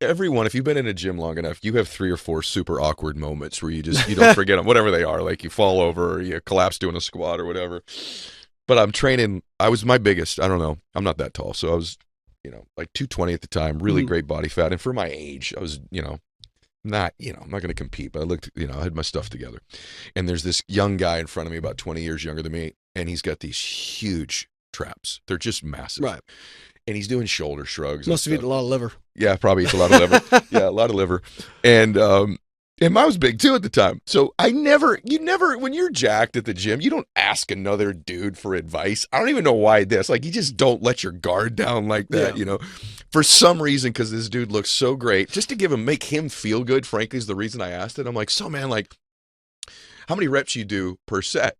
everyone, if you've been in a gym long enough, you have 3 or 4 super awkward moments where you don't forget them, whatever they are. Like you fall over or you collapse doing a squat or whatever. But I'm training. I was my biggest. I don't know. I'm not that tall. So I was, like 220 at the time, really great body fat. And for my age, I was, not, I'm not going to compete, but I looked, I had my stuff together. And there's this young guy in front of me, about 20 years younger than me. And he's got these huge traps. They're just massive. Right. And he's doing shoulder shrugs. Must have eaten a lot of liver. Yeah, probably eats a lot of liver. Yeah, a lot of liver. And I was big too at the time. So you never, when you're jacked at the gym, you don't ask another dude for advice. I don't even know why this. Like, you just don't let your guard down like that, For some reason, because this dude looks so great, just to make him feel good, frankly, is the reason I asked it. I'm like, so man, like, how many reps you do per set?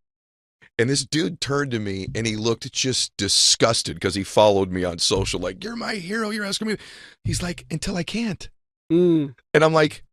And this dude turned to me and he looked just disgusted because he followed me on social. Like, you're my hero. You're asking me. He's like, until I can't. And I'm like,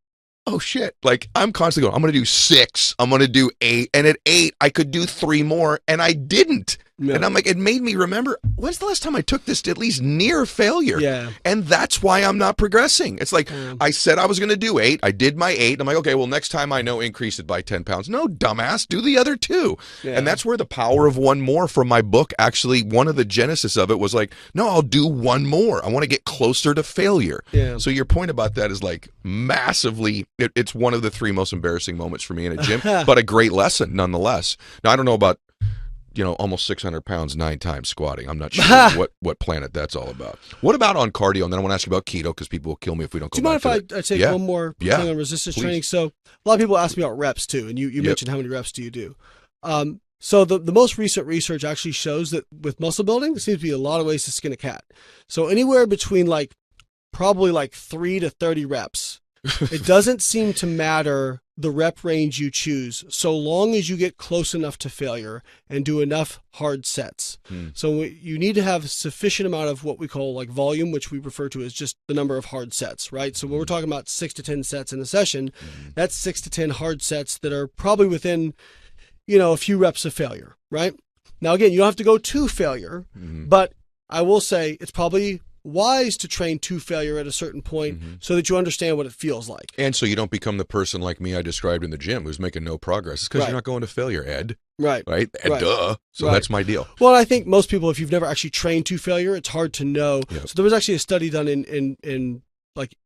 oh shit. Like, I'm constantly going, I'm going to do 6. I'm going to do 8. And at 8, I could do 3 more. And I didn't. Yeah. And I'm like, it made me remember, when's the last time I took this to at least near failure? Yeah. And that's why I'm not progressing. It's like, I said I was going to do 8. I did my 8. I'm like, okay, well, next time I know, increase it by 10 pounds. No, dumbass, do the other 2. Yeah. And that's where the power of one more from my book, actually, one of the genesis of it was like, no, I'll do 1 more. I want to get closer to failure. Yeah. So your point about that is like massively, it's one of the 3 most embarrassing moments for me in a gym, but a great lesson nonetheless. Now, I don't know about, almost 600 pounds 9 times squatting. I'm not sure what planet that's all about. What about on cardio? And then I want to ask you about keto because people will kill me if we don't go back to Do you mind if I take one more thing on resistance training? So a lot of people ask me about reps too, and you mentioned how many reps do you do? So the most recent research actually shows that with muscle building, there seems to be a lot of ways to skin a cat. So anywhere between probably 3 to 30 reps. It doesn't seem to matter the rep range you choose, so long as you get close enough to failure and do enough hard sets. So you need to have sufficient amount of what we call volume, which we refer to as just the number of hard sets, right? So when we're talking about 6 to 10 sets in a session, that's 6 to 10 hard sets that are probably within, a few reps of failure, right? Now, again, you don't have to go to failure, but I will say it's probably wise to train to failure at a certain point so that you understand what it feels like. And so you don't become the person like me I described in the gym who's making no progress. It's because you're not going to failure, Ed. Right. Right? Duh. So that's my deal. Well, I think most people, if you've never actually trained to failure, it's hard to know. Yep. So there was actually a study done in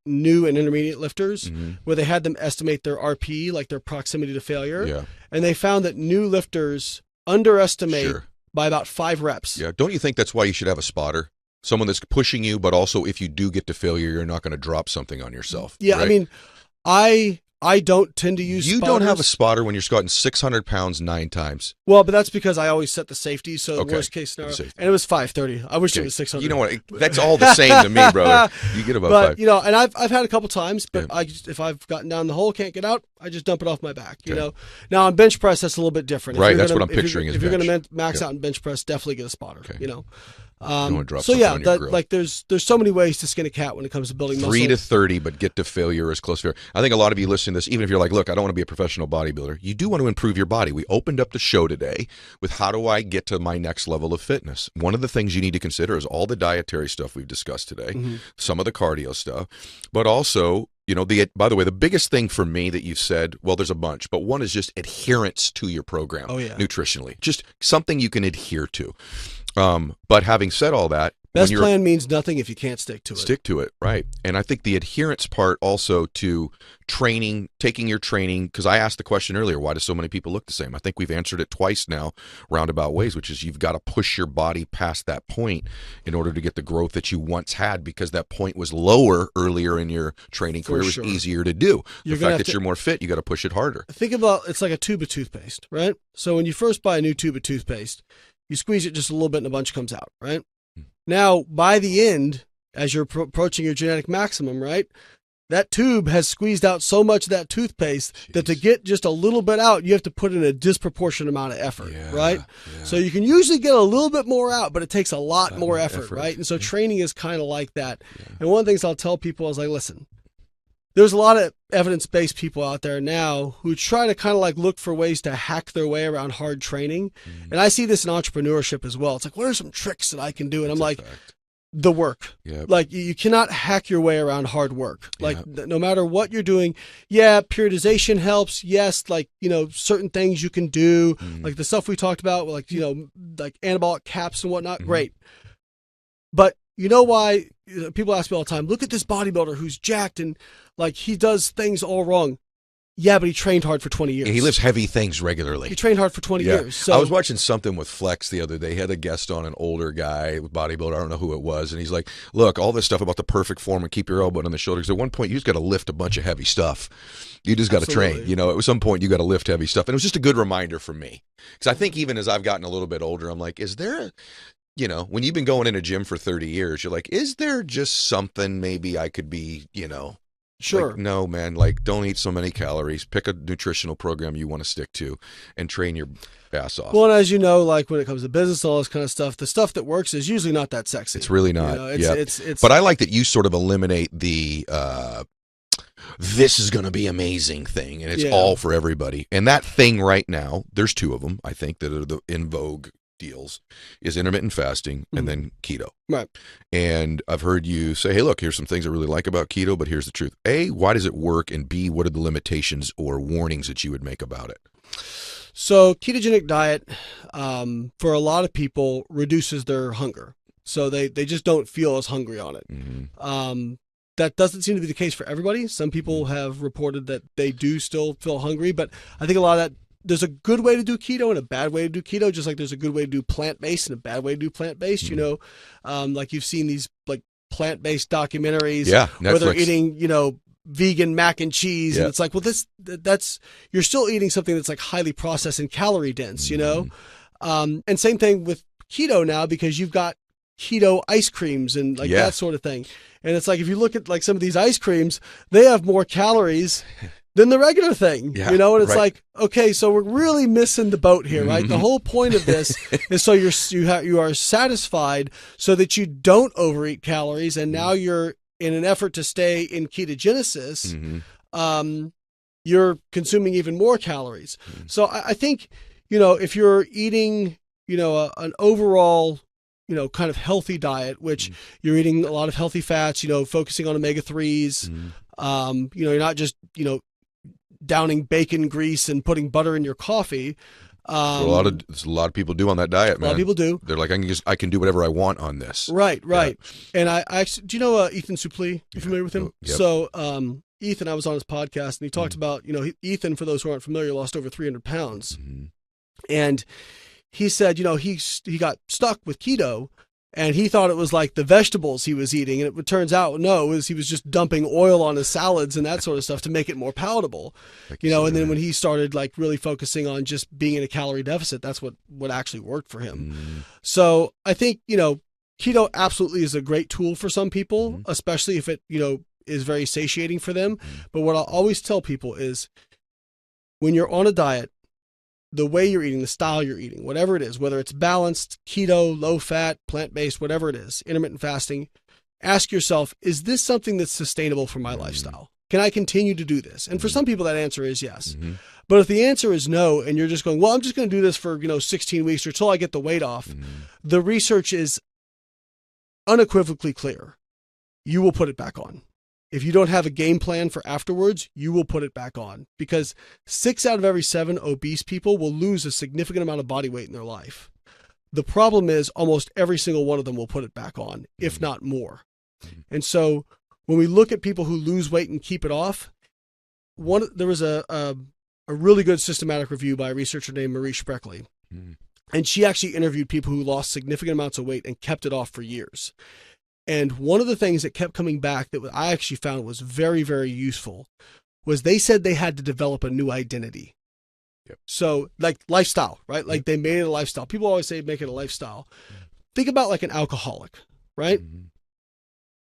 new and intermediate lifters where they had them estimate their RPE, their proximity to failure. Yeah. And they found that new lifters underestimate by about 5 reps. Yeah. Don't you think that's why you should have a spotter? Someone that's pushing you, but also if you do get to failure, you're not going to drop something on yourself. Yeah, right? I mean, I I don't tend to use You spotters. don't have a spotter when you're squatting 600 pounds 9 times. Well, but that's because I always set the safety, so the worst case scenario. And it was 530. I wish it was 600. You know what? That's all the same to me, brother. You get about 5. You know, and I've had a couple times, but if I've gotten down the hole, can't get out, I just dump it off my back, you know. Now, on bench press, that's a little bit different. Right, that's what I'm picturing If you're going to max out in bench press, definitely get a spotter, you know. So yeah, like there's so many ways to skin a cat when it comes to building muscle. 3 to 30, but get to failure as close to failure. I think a lot of you listening to this, even if you're like, look, I don't want to be a professional bodybuilder, you do want to improve your body. We opened up the show today with how do I get to my next level of fitness. One of the things you need to consider is all the dietary stuff we've discussed today, some of the cardio stuff, but also, you know, by the way, the biggest thing for me that you said, well, there's a bunch, but one is just adherence to your program nutritionally, just something you can adhere to. But having said all that, best plan means nothing if you can't stick to it. Stick to it, right. And I think the adherence part also to training, taking your training, because I asked the question earlier, why do so many people look the same? I think we've answered it twice now, roundabout ways, which is you've got to push your body past that point in order to get the growth that you once had, because that point was lower earlier in your training career. It was easier to do. The fact that you're more fit, you got to push it harder. Think about, it's like a tube of toothpaste, right? So when you first buy a new tube of toothpaste, you squeeze it just a little bit and a bunch comes out, right? Now, by the end, as you're approaching your genetic maximum, right, that tube has squeezed out so much of that toothpaste that to get just a little bit out, you have to put in a disproportionate amount of effort, right? Yeah. So you can usually get a little bit more out, but it takes a lot more effort, right? And so training is kind of like that. Yeah. And one of the things I'll tell people is like, listen, there's a lot of evidence-based people out there now who try to kind of like look for ways to hack their way around hard training. And I see this in entrepreneurship as well. It's like, what are some tricks that I can do? And I'm like, the work. Like you cannot hack your way around hard work. Like no matter what you're doing, periodization helps. Yes, like, you know, certain things you can do, like the stuff we talked about, like, you know, like anabolic caps and whatnot, great. But you know why people ask me all the time, look at this bodybuilder who's jacked and like he does things all wrong. Yeah, but he trained hard for 20 years. He lifts heavy things regularly. He trained hard for 20 years. So I was watching something with Flex the other day. He had a guest on, an older guy, bodybuilder. I don't know who it was. And he's like, look, all this stuff about the perfect form and keep your elbow on the shoulders. At one point, you just got to lift a bunch of heavy stuff. You just got to train. You know, at some point, you got to lift heavy stuff. And it was just a good reminder for me. Because I think even as I've gotten a little bit older, I'm like, is there you know, when you've been going in a gym for 30 years, you're like, is there just something maybe I could be, you know? Sure. Like, no, man, like don't eat so many calories. Pick a nutritional program you want to stick to and train your ass off. Well, and as you know, like when it comes to business, all this kind of stuff, the stuff that works is usually not that sexy. It's really not. You know, it's but I like that you sort of eliminate the this is going to be amazing thing, and it's all for everybody. And that thing right now, there's 2 of them, I think, that are the in vogue deals, is intermittent fasting and then keto. Right. And I've heard you say, hey, look, here's some things I really like about keto, but here's the truth. A, why does it work? And B, what are the limitations or warnings that you would make about it? So ketogenic diet, for a lot of people, reduces their hunger. So they just don't feel as hungry on it. That doesn't seem to be the case for everybody. Some people have reported that they do still feel hungry, but I think a lot of that, there's a good way to do keto and a bad way to do keto, just like there's a good way to do plant-based and a bad way to do plant-based. You know, like you've seen these like plant-based documentaries where they're eating, you know, vegan mac and cheese. And it's like, well, that's, you're still eating something that's like highly processed and calorie dense, you know? And same thing with keto now, because you've got keto ice creams and like that sort of thing. And it's like, if you look at like some of these ice creams, they have more calories than the regular thing, you know? And it's like, okay, so we're really missing the boat here, right? The whole point of this is so you are satisfied so that you don't overeat calories. And now you're in an effort to stay in ketogenesis, you're consuming even more calories. So I think, you know, if you're eating, you know, an overall, you know, kind of healthy diet, which you're eating a lot of healthy fats, you know, focusing on omega-3s, you know, you're not just, you know, downing bacon grease and putting butter in your coffee. A lot of people do on that diet, man. A lot of people do. They're like, I can do whatever I want on this. Right. And I actually, do you know Ethan Suplee? You familiar with him? So Ethan, I was on his podcast and he talked about, you know, Ethan, for those who aren't familiar, lost over 300 pounds. And he said, you know, he got stuck with keto And he thought it was like the vegetables he was eating. And it turns out, no, he was just dumping oil on his salads and that sort of stuff to make it more palatable. And then when he started like really focusing on just being in a calorie deficit, that's what actually worked for him. So I think, keto absolutely is a great tool for some people, especially if it, is very satiating for them. But what I'll always tell people is when you're on a diet, the way you're eating, the style you're eating, whatever it is, whether it's balanced, keto, low fat, plant-based, whatever it is, intermittent fasting, ask yourself, is this something that's sustainable for my lifestyle? Can I continue to do this? And for some people, that answer is yes. But if the answer is no, and you're just going, well, I'm just going to do this for, 16 weeks or till I get the weight off, the research is unequivocally clear. You will put it back on. If you don't have a game plan for afterwards, you will put it back on, because 6 out of every 7 obese people will lose a significant amount of body weight in their life. The problem is almost every single one of them will put it back on, if not more. And so when we look at people who lose weight and keep it off, there was a really good systematic review by a researcher named Marie Spreckley. And she actually interviewed people who lost significant amounts of weight and kept it off for years. And one of the things that kept coming back that I actually found was very, very useful was they said they had to develop a new identity. So like lifestyle, right? Like they made it a lifestyle. People always say make it a lifestyle. Think about like an alcoholic, right?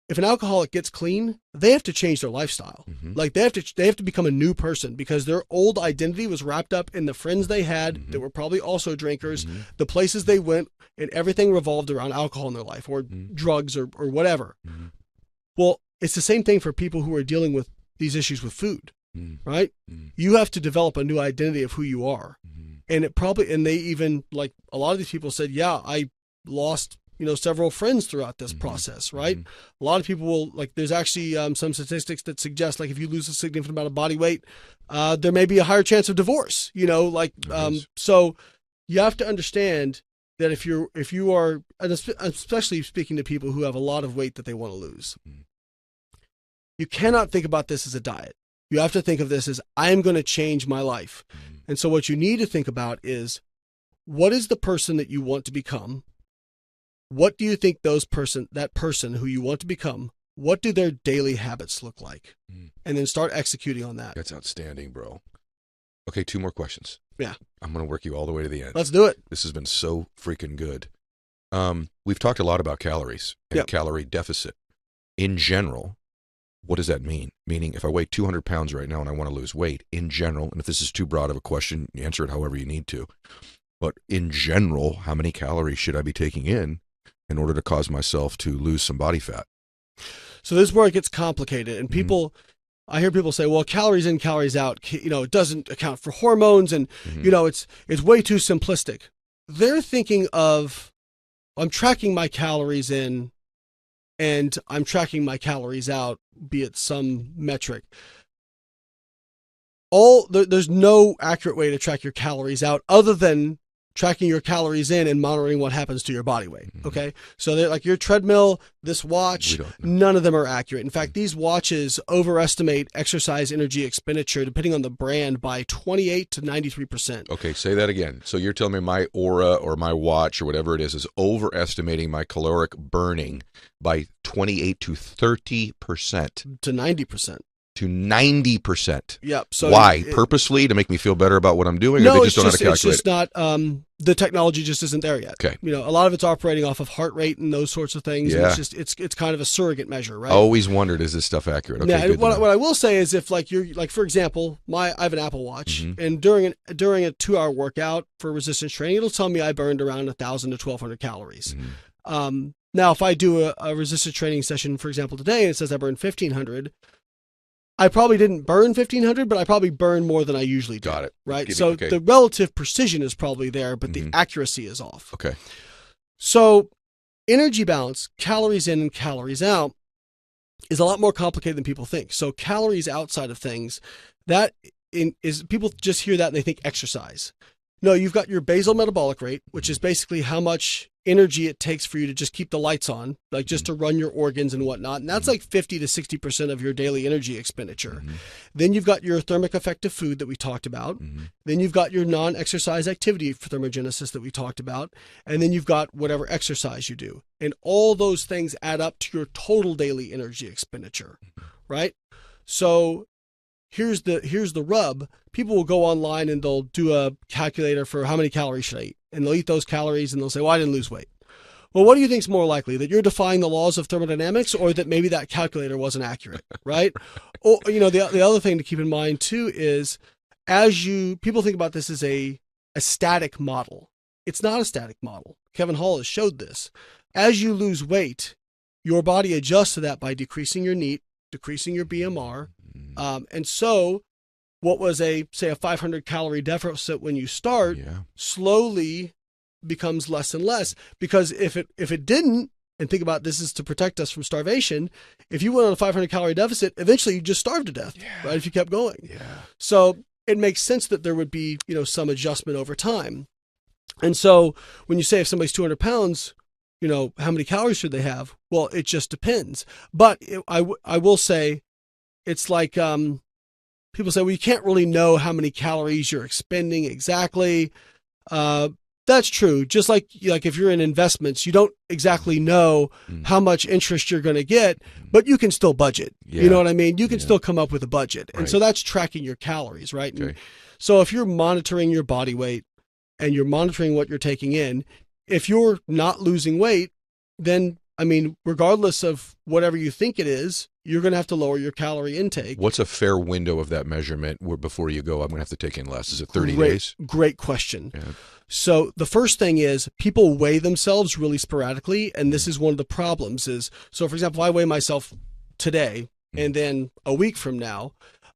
If an alcoholic gets clean, they have to change their lifestyle. Like they have to become a new person, because their old identity was wrapped up in the friends they had that were probably also drinkers, the places they went, and everything revolved around alcohol in their life, or drugs, or whatever. Well, it's the same thing for people who are dealing with these issues with food, right? You have to develop a new identity of who you are. And they even, like a lot of these people said, yeah, I lost several friends throughout this process, right? A lot of people will, like, there's actually some statistics that suggest, like, if you lose a significant amount of body weight, there may be a higher chance of divorce, so you have to understand that if you are, especially speaking to people who have a lot of weight that they want to lose, you cannot think about this as a diet. You have to think of this as, I'm going to change my life. And so what you need to think about is, what is the person that you want to become? What do you think that person who you want to become, what do their daily habits look like? And then start executing on that. That's outstanding, bro. Okay, 2 more questions. Yeah. I'm going to work you all the way to the end. Let's do it. This has been so freaking good. We've talked a lot about calories and calorie deficit. In general, what does that mean? Meaning, if I weigh 200 pounds right now and I want to lose weight, in general, and if this is too broad of a question, you answer it however you need to. But in general, how many calories should I be taking in order to cause myself to lose some body fat? So this is where it gets complicated. And I hear people say, well, calories in, calories out, it doesn't account for hormones, and, it's way too simplistic. They're thinking of, I'm tracking my calories in and I'm tracking my calories out, be it some metric. There's no accurate way to track your calories out other than tracking your calories in and monitoring what happens to your body weight. Okay. So they're like your treadmill, this watch, none of them are accurate. In fact, these watches overestimate exercise energy expenditure, depending on the brand, by 28 to 93%. Okay. Say that again. So you're telling me my Aura or my watch or whatever it is overestimating my caloric burning by 28 to 30%. To 90%. To 90%. Yep. So why? Purposely to make me feel better about what I'm doing? No, or they just don't know how to calculate it's just not. The technology just isn't there yet. Okay. A lot of it's operating off of heart rate and those sorts of things. Yeah. And it's kind of a surrogate measure, right? I always wondered, is this stuff accurate? Okay. Yeah. What I will say is, if for example, I have an Apple Watch, and during a 2-hour workout for resistance training, it'll tell me I burned around 1,000 to 1,200 calories. Now, if I do a resistance training session, for example, today, and it says I burned 1,500. I probably didn't burn 1,500, but I probably burned more than I usually do. Got it. Right? Okay. The relative precision is probably there, but the accuracy is off. Okay. So energy balance, calories in and calories out, is a lot more complicated than people think. So calories outside of things, people just hear that and they think exercise. No, you've got your basal metabolic rate, which is basically how much energy it takes for you to just keep the lights on, like just to run your organs and whatnot. And that's like 50 to 60% of your daily energy expenditure. Then you've got your thermic effective food that we talked about. Then you've got your non-exercise activity for thermogenesis that we talked about. And then you've got whatever exercise you do. And all those things add up to your total daily energy expenditure, right? So here's the rub. People will go online and they'll do a calculator for how many calories should I eat? And they'll eat those calories and they'll say, well, I didn't lose weight. Well, what do you think is more likely, that you're defying the laws of thermodynamics, or that maybe that calculator wasn't accurate, right? Or, the other thing to keep in mind too is, people think about this as a static model. It's not a static model. Kevin Hall has showed this. As you lose weight, your body adjusts to that by decreasing your NEAT, decreasing your BMR. And so what was a 500 calorie deficit when you start slowly becomes less and less, because if it didn't, and think about this is to protect us from starvation, if you went on a 500 calorie deficit, eventually you just starve to death, right? If you kept going. So it makes sense that there would be, some adjustment over time. And so when you say if somebody's 200 pounds, how many calories should they have? Well, it just depends. But I will say, it's like people say, well, you can't really know how many calories you're expending exactly. That's true. Just like if you're in investments, you don't exactly know how much interest you're going to get, but you can still budget. You know what I mean? You can still come up with a budget. And so that's tracking your calories, right? Okay. And so if you're monitoring your body weight and you're monitoring what you're taking in, if you're not losing weight, then, regardless of whatever you think it is, you're going to have to lower your calorie intake. What's a fair window of that measurement where before you go, I'm going to have to take in less? Is it 30 days? Great question. Yeah. So the first thing is, people weigh themselves really sporadically, and this is one of the problems is, so for example, if I weigh myself today and then a week from now,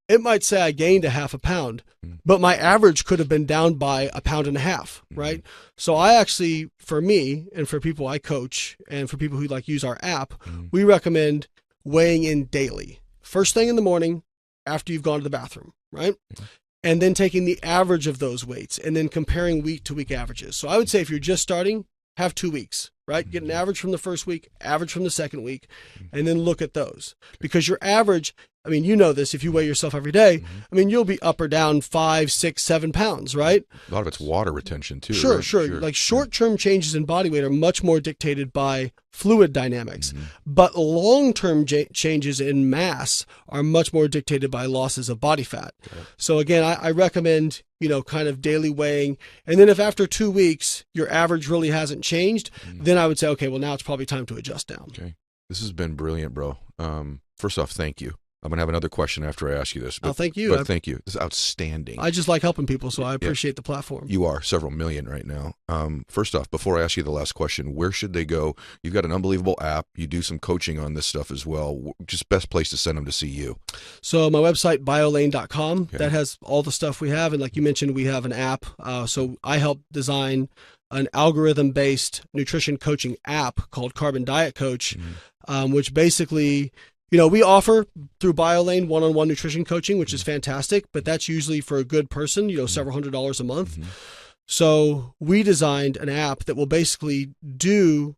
it might say I gained a half a pound, but my average could have been down by 1.5 pounds, right? So I actually, for me and for people I coach and for people who use our app, we recommend weighing in daily. First thing in the morning after you've gone to the bathroom, right? And then taking the average of those weights and then comparing week to week averages. So I would say if you're just starting, have 2 weeks, right? Get an average from the first week, average from the second week, and then look at those. Because your average, this, if you weigh yourself every day, you'll be up or down 5, 6, 7 pounds, right? A lot of it's water retention too. Sure, right? sure. Like short-term changes in body weight are much more dictated by fluid dynamics, but long-term changes in mass are much more dictated by losses of body fat. So again, I recommend, kind of daily weighing. And then if after 2 weeks, your average really hasn't changed, then I would say, okay, well, now it's probably time to adjust down. Okay. This has been brilliant, bro. First off, thank you. I'm going to have another question after I ask you this. But, thank you. Thank you. This is outstanding. I just like helping people, so I appreciate the platform. You are several million right now. First off, before I ask you the last question, where should they go? You've got an unbelievable app. You do some coaching on this stuff as well. Just best place to send them to see you. So my website, biolayne.com, that has all the stuff we have. And like you mentioned, we have an app. So I helped design an algorithm-based nutrition coaching app called Carbon Diet Coach, which basically... we offer through BioLayne one-on-one nutrition coaching, which is fantastic, but that's usually for a good person, several $100s a month. So we designed an app that will basically do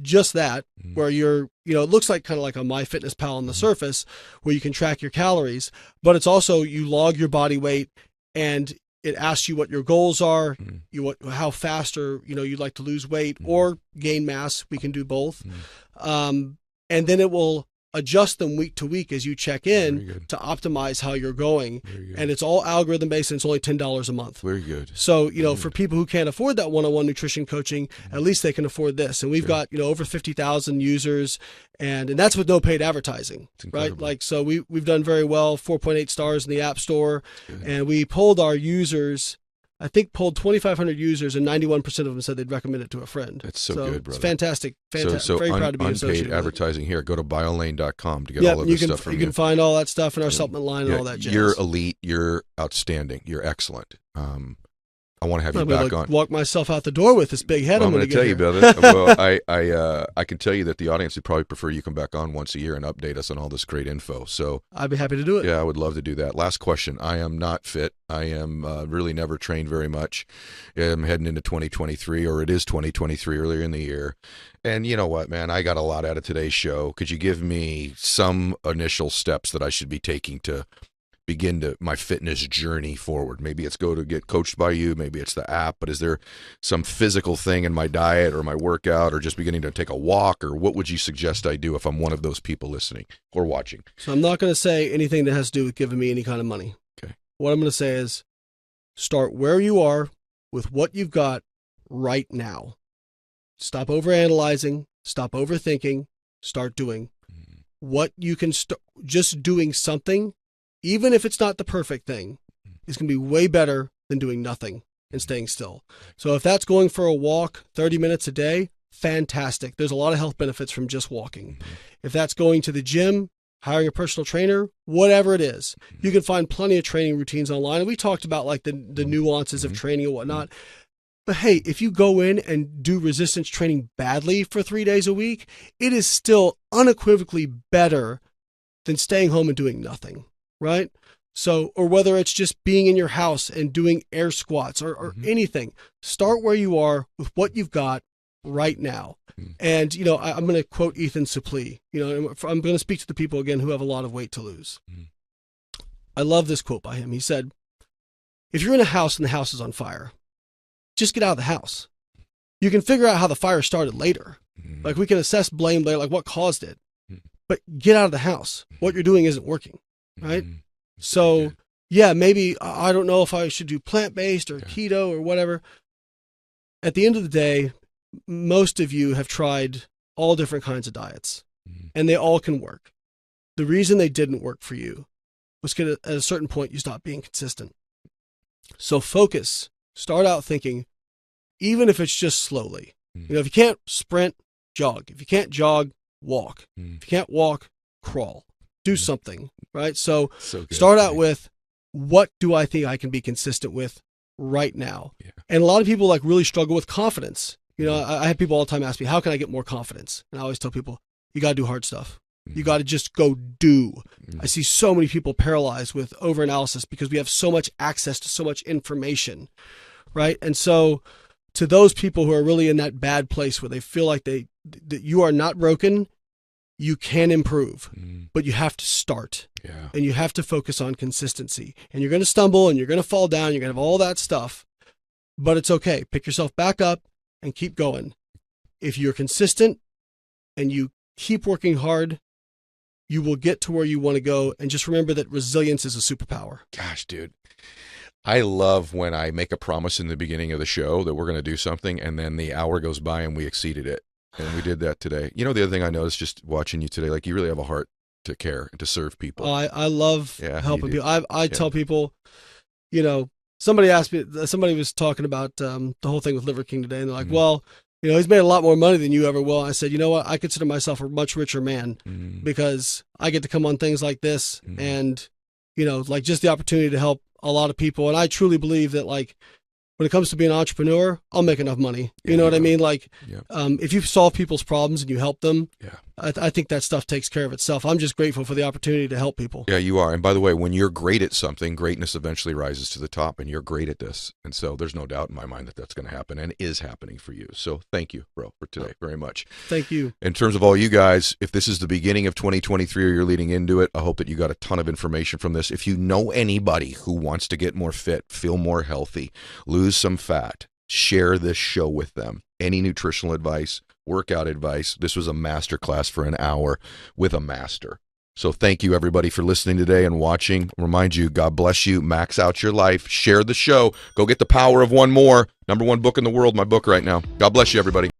just that, where you're, it looks like kind of like a MyFitnessPal on the surface, where you can track your calories, but it's also, you log your body weight and it asks you what your goals are, how fast you'd like to lose weight or gain mass. We can do both. And then it will adjust them week to week as you check in to optimize how you're going. And it's all algorithm based, and it's only $10 a month. Very good. So, for people who can't afford that one-on-one nutrition coaching, at least they can afford this. And we've got, over 50,000 users, and that's with no paid advertising, right? So we've done very well, 4.8 stars in the App Store, and we polled our users. I think polled 2,500 users, and 91% of them said they'd recommend it to a friend. That's so good, brother. It's fantastic. So very proud to be associated with unpaid advertising here. Go to biolayne.com to get all of this stuff from you. You can find all that stuff in our supplement line and all that jazz. You're elite. You're outstanding. You're excellent. I want to have you I'm back gonna on. walk myself out the door with this big head. Well, I'm going to tell you, brother. Well, I can tell you that the audience would probably prefer you come back on once a year and update us on all this great info. So I'd be happy to do it. Yeah, I would love to do that. Last question. I am not fit. I am really never trained very much. I'm heading into 2023, or it is 2023 earlier in the year. And you know what, man? I got a lot out of today's show. Could you give me some initial steps that I should be taking to begin my fitness journey forward? Maybe it's go to get coached by you, maybe it's the app, but is there some physical thing in my diet or my workout or just beginning to take a walk, or what would you suggest I do if I'm one of those people listening or watching? So I'm not going to say anything that has to do with giving me any kind of money. Okay. What I'm going to say is start where you are with what you've got right now. Stop overanalyzing, stop overthinking, start doing what you can. Just doing something, even if it's not the perfect thing, is going to be way better than doing nothing and staying still. So if that's going for a walk 30 minutes a day, fantastic. There's a lot of health benefits from just walking. If that's going to the gym, hiring a personal trainer, whatever it is, you can find plenty of training routines online. And we talked about like the nuances of training and whatnot. But hey, if you go in and do resistance training badly for 3 days a week, it is still unequivocally better than staying home and doing nothing. Right? So, or whether it's just being in your house and doing air squats or anything, start where you are with what you've got right now. And, you know, I'm going to quote Ethan Suplee. You know, I'm going to speak to the people again who have a lot of weight to lose. I love this quote by him. He said, if you're in a house and the house is on fire, just get out of the house. You can figure out how the fire started later. Like we can assess blame later, like what caused it, but get out of the house. What you're doing isn't working. Right? So, yeah, maybe I don't know if I should do plant-based or keto or whatever. At the end of the day, most of you have tried all different kinds of diets, and they all can work. The reason they didn't work for you was because at a certain point you stopped being consistent. So focus. Start out thinking, even if it's just slowly. You know, if you can't sprint, jog. If you can't jog, walk. If you can't walk, crawl. Do something, right? So start out with, what do I think I can be consistent with right now? And a lot of people like really struggle with confidence. You know, I have people all the time ask me, how can I get more confidence? And I always tell people, you got to do hard stuff. You got to just go do. I see so many people paralyzed with overanalysis because we have so much access to so much information, right? And so to those people who are really in that bad place where they feel like that you are not broken, you can improve, but you have to start. And you have to focus on consistency. And you're going to stumble and you're going to fall down. You're going to have all that stuff, but it's okay. Pick yourself back up and keep going. If you're consistent and you keep working hard, you will get to where you want to go. And just remember that resilience is a superpower. Gosh, dude. I love when I make a promise in the beginning of the show that we're going to do something, and then the hour goes by and we exceeded it. And we did that today. You know, the other thing I noticed just watching you today, like you really have a heart to care and to serve people. I love helping people. I tell people, you know, somebody was talking about the whole thing with Liver King today, and they're like, well, you know, he's made a lot more money than you ever will. I said, you know what? I consider myself a much richer man because I get to come on things like this and, you know, like just the opportunity to help a lot of people. And I truly believe that, like, when it comes to being an entrepreneur, I'll make enough money. You know what I mean? Like, if you solve people's problems and you help them, I think that stuff takes care of itself. I'm just grateful for the opportunity to help people. Yeah, you are. And by the way, when you're great at something, greatness eventually rises to the top, and you're great at this. And so there's no doubt in my mind that that's going to happen and is happening for you. So thank you, bro, for today very much. Thank you. In terms of all you guys, if this is the beginning of 2023 or you're leading into it, I hope that you got a ton of information from this. If you know anybody who wants to get more fit, feel more healthy, lose some fat, share this show with them. Any nutritional advice, workout advice. This was a master class for an hour with a master. So thank you, everybody, for listening today and watching. Remind you, God bless you. Max out your life. Share the show. Go get The Power of One More. #1 book in the world, my book right now. God bless you, everybody.